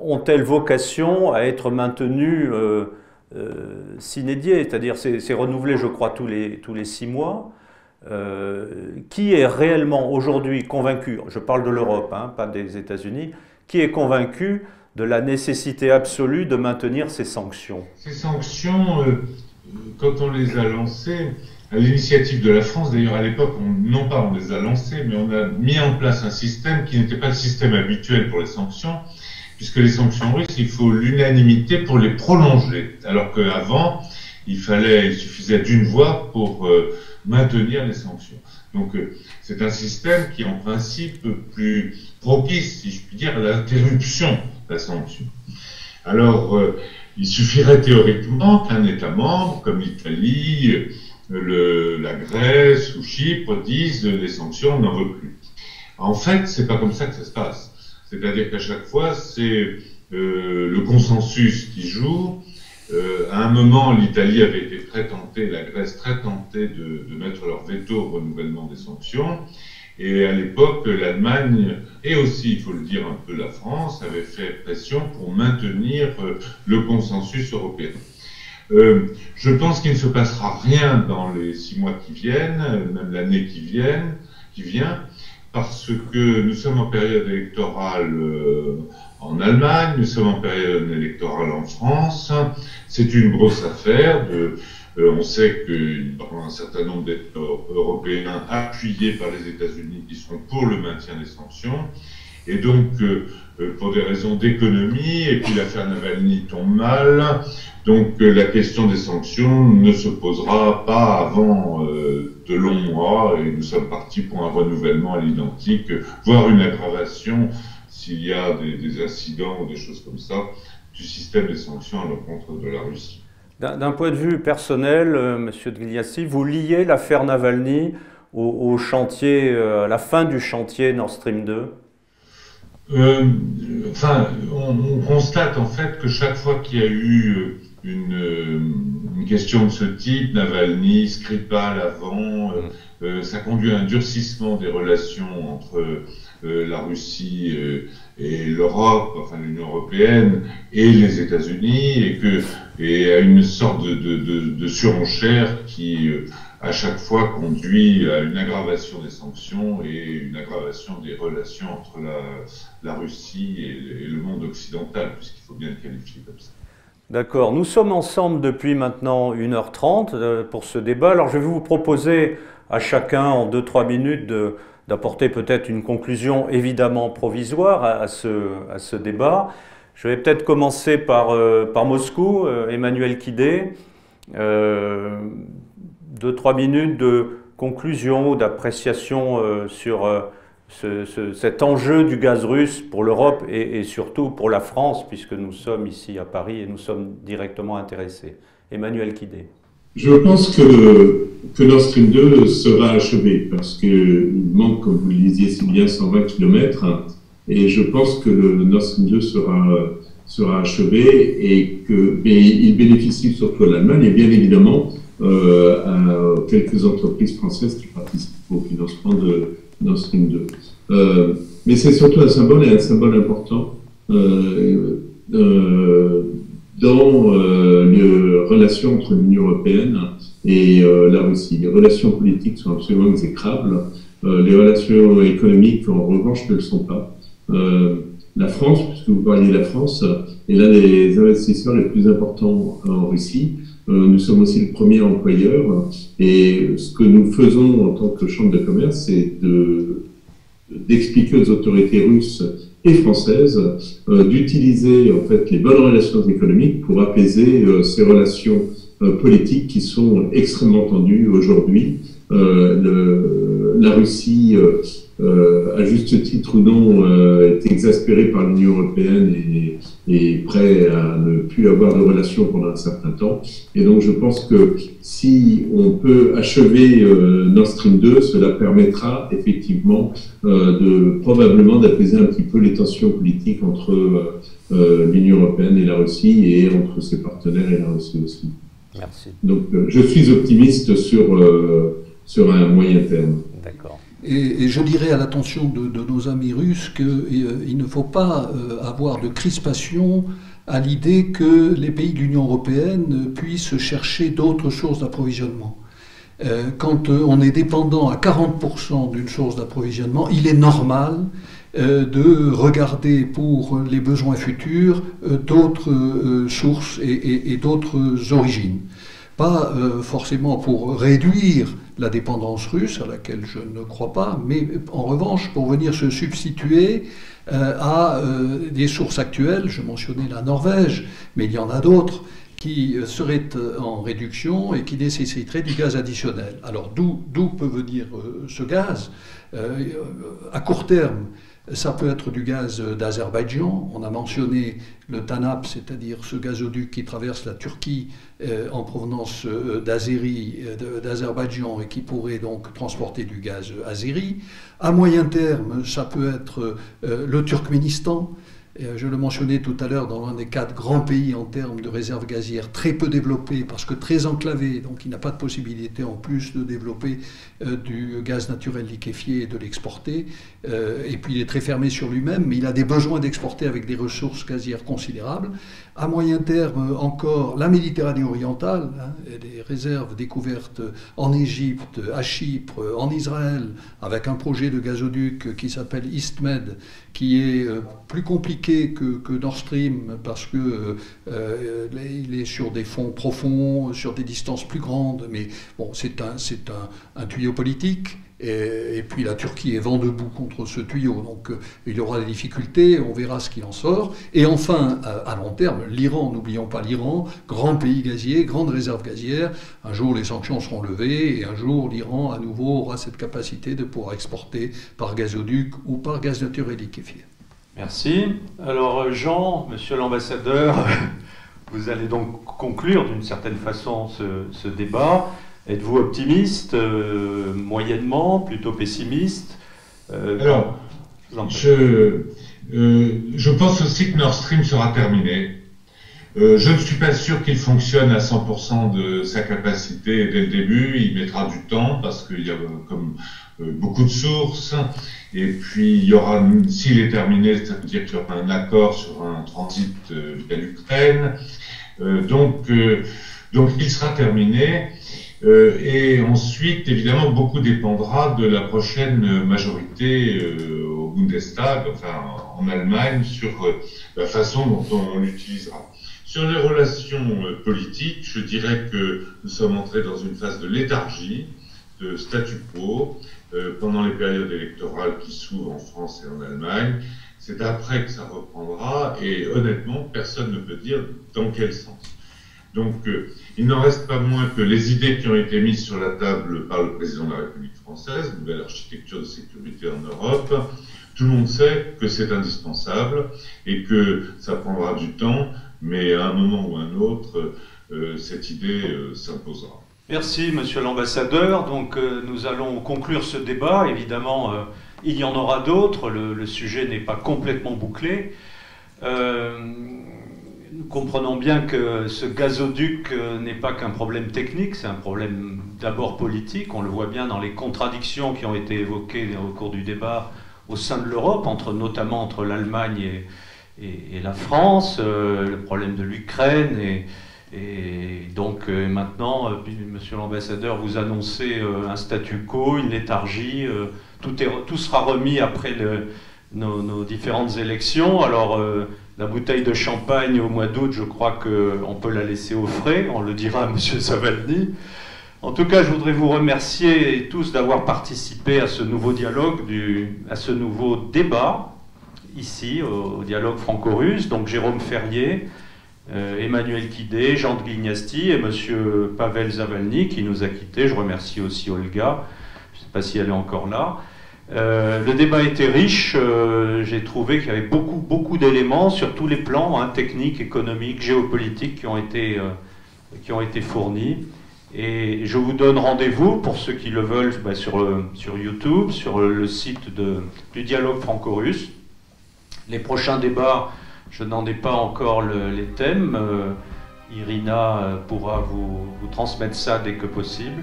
ont-elles vocation à être maintenues sine die, c'est-à-dire c'est renouvelé, je crois, tous les 6 mois. Qui est réellement aujourd'hui convaincu, je parle de l'Europe, hein, pas des États-Unis, qui est convaincu de la nécessité absolue de maintenir ces sanctions? Ces sanctions, quand on les a lancées, à l'initiative de la France, d'ailleurs à l'époque, non pas on les a lancées, mais on a mis en place un système qui n'était pas le système habituel pour les sanctions, puisque les sanctions russes, il faut l'unanimité pour les prolonger, alors qu'avant, il suffisait d'une voix pour maintenir les sanctions. Donc c'est un système qui est en principe plus propice, si je puis dire, à l'interruption de la sanction. Alors il suffirait théoriquement qu'un État membre, comme l'Italie, la Grèce ou Chypre, disent les sanctions, on n'en veut plus. En fait, c'est pas comme ça que ça se passe. C'est-à-dire qu'à chaque fois, c'est le consensus qui joue. À un moment, l'Italie avait été très tentée, la Grèce très tentée de mettre leur veto au renouvellement des sanctions. Et à l'époque, l'Allemagne, et aussi, il faut le dire, un peu la France, avait fait pression pour maintenir le consensus européen. Je pense qu'il ne se passera rien dans les 6 mois qui viennent, même l'année qui vient, parce que nous sommes en période électorale en Allemagne, nous sommes en période électorale en France. C'est une grosse affaire. On sait qu'il y aura un certain nombre d'États européens appuyés par les États-Unis qui seront pour le maintien des sanctions. Et donc, pour des raisons d'économie, et puis l'affaire Navalny tombe mal, donc la question des sanctions ne se posera pas avant de longs mois, et nous sommes partis pour un renouvellement à l'identique, voire une aggravation s'il y a des incidents ou des choses comme ça, du système des sanctions à l'encontre de la Russie. D'un point de vue personnel, Monsieur de Glignasti, vous liez l'affaire Navalny au chantier, à la fin du chantier Nord Stream 2? On constate en fait que chaque fois qu'il y a eu une question de ce type, Navalny, Skripal avant, ça conduit à un durcissement des relations entre la Russie et l'Europe, enfin l'Union européenne et les États-Unis, et à une sorte de surenchère qui à chaque fois conduit à une aggravation des sanctions et une aggravation des relations entre la Russie et le monde occidental, puisqu'il faut bien le qualifier comme ça. D'accord. Nous sommes ensemble depuis maintenant 1h30 pour ce débat. Alors je vais vous proposer à chacun en 2-3 minutes d'apporter peut-être une conclusion évidemment provisoire à ce débat. Je vais peut-être commencer par Moscou, Emmanuel Kidé. 2-3 minutes de conclusion, d'appréciation sur cet enjeu du gaz russe pour l'Europe et surtout pour la France, puisque nous sommes ici à Paris et nous sommes directement intéressés. Emmanuel Kidé. Je pense que Nord Stream 2 sera achevé, parce qu'il manque, comme vous le disiez si bien, 120 km, et je pense que le Nord Stream 2 sera achevé, et il bénéficie surtout à l'Allemagne, et bien évidemment à quelques entreprises françaises qui participent au financement de Nord Stream 2. Mais c'est surtout un symbole, et un symbole important dans les relations entre l'Union européenne et la Russie. Les relations politiques sont absolument exécrables. Les relations économiques, en revanche, ne le sont pas. La France, puisque vous parliez de la France, est l'un des investisseurs les plus importants en Russie. Nous sommes aussi le premier employeur. Et ce que nous faisons en tant que Chambre de commerce, c'est d'expliquer aux autorités russes et française d'utiliser en fait les bonnes relations économiques pour apaiser ces relations politiques qui sont extrêmement tendues aujourd'hui. La Russie, à juste titre ou non, est exaspérée par l'Union européenne et prêt à ne plus avoir de relations pendant un certain temps. Et donc je pense que si on peut achever Nord Stream 2, cela permettra effectivement probablement d'apaiser un petit peu les tensions politiques entre l'Union européenne et la Russie et entre ses partenaires et la Russie aussi. Merci. Donc je suis optimiste sur un moyen terme. D'accord. Et je dirais à l'attention de nos amis russes qu'il ne faut pas avoir de crispation à l'idée que les pays de l'Union européenne puissent chercher d'autres sources d'approvisionnement. Quand on est dépendant à 40% d'une source d'approvisionnement, il est normal de regarder pour les besoins futurs d'autres sources et d'autres origines. Pas forcément pour réduire la dépendance russe, à laquelle je ne crois pas, mais en revanche pour venir se substituer à des sources actuelles. Je mentionnais la Norvège, mais il y en a d'autres qui seraient en réduction et qui nécessiteraient du gaz additionnel. Alors d'où peut venir ce gaz? À court terme, ça peut être du gaz d'Azerbaïdjan. On a mentionné le TANAP, c'est-à-dire ce gazoduc qui traverse la Turquie en provenance d'Azerbaïdjan et qui pourrait donc transporter du gaz azéri. À moyen terme, ça peut être le Turkménistan. Je le mentionnais tout à l'heure, dans l'un des 4 grands pays en termes de réserves gazières, très peu développées parce que très enclavées, donc il n'a pas de possibilité en plus de développer du gaz naturel liquéfié et de l'exporter. Et puis il est très fermé sur lui-même, mais il a des besoins d'exporter avec des ressources gazières considérables. À moyen terme, encore, la Méditerranée orientale, des réserves découvertes en Égypte, à Chypre, en Israël, avec un projet de gazoduc qui s'appelle EastMed, qui est plus compliqué que Nord Stream parce que il est sur des fonds profonds, sur des distances plus grandes, mais bon, c'est un tuyau politique. Et puis la Turquie est vent debout contre ce tuyau, donc il y aura des difficultés, on verra ce qu'il en sort. Et enfin, à long terme, l'Iran, n'oublions pas l'Iran, grand pays gazier, grande réserve gazière. Un jour les sanctions seront levées et un jour l'Iran à nouveau aura cette capacité de pouvoir exporter par gazoduc ou par gaz naturel liquéfié. Merci. Alors Jean, monsieur l'ambassadeur, vous allez donc conclure d'une certaine façon ce débat. Êtes-vous optimiste, moyennement, plutôt pessimiste? Alors, je pense aussi que Nord Stream sera terminé. Je ne suis pas sûr qu'il fonctionne à 100% de sa capacité dès le début. Il mettra du temps parce qu'il y a comme beaucoup de sources. Et puis, il y aura, s'il est terminé, ça veut dire qu'il y aura un accord sur un transit via l'Ukraine. Donc, il sera terminé. Et ensuite, évidemment, beaucoup dépendra de la prochaine majorité au Bundestag, enfin en Allemagne, sur la façon dont on l'utilisera. Sur les relations politiques, je dirais que nous sommes entrés dans une phase de léthargie, de statu quo, pendant les périodes électorales qui s'ouvrent en France et en Allemagne. C'est après que ça reprendra, et honnêtement, personne ne peut dire dans quel sens. Donc, il n'en reste pas moins que les idées qui ont été mises sur la table par le président de la République française, nouvelle architecture de sécurité en Europe, tout le monde sait que c'est indispensable et que ça prendra du temps, mais à un moment ou à un autre, cette idée s'imposera. Merci, monsieur l'ambassadeur. Donc, nous allons conclure ce débat. Évidemment, il y en aura d'autres. Le sujet n'est pas complètement bouclé. Nous comprenons bien que ce gazoduc n'est pas qu'un problème technique, c'est un problème d'abord politique. On le voit bien dans les contradictions qui ont été évoquées au cours du débat au sein de l'Europe, notamment entre l'Allemagne et la France, le problème de l'Ukraine. Et donc maintenant, monsieur l'ambassadeur, vous annoncez un statu quo, une léthargie. Tout sera remis après nos différentes élections. Alors, la bouteille de champagne au mois d'août, je crois qu'on peut la laisser au frais, on le dira à M. Savalny. En tout cas, je voudrais vous remercier tous d'avoir participé à ce nouveau dialogue, à ce nouveau débat. ici au dialogue franco-russe, donc Jérôme Ferrier, Emmanuel Kidé, Jean de Guignasti et monsieur Pavel Zavalny qui nous a quittés. Je remercie aussi Olga, je ne sais pas si elle est encore là. Le débat était riche, j'ai trouvé qu'il y avait beaucoup d'éléments sur tous les plans, techniques, économiques, géopolitiques qui ont été fournis. Et je vous donne rendez-vous, pour ceux qui le veulent, sur YouTube, sur le site du dialogue franco-russe. Les prochains débats, je n'en ai pas encore les thèmes. Irina pourra vous transmettre ça dès que possible.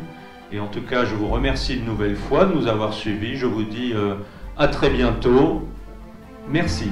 Et en tout cas, je vous remercie une nouvelle fois de nous avoir suivis. Je vous dis à très bientôt. Merci.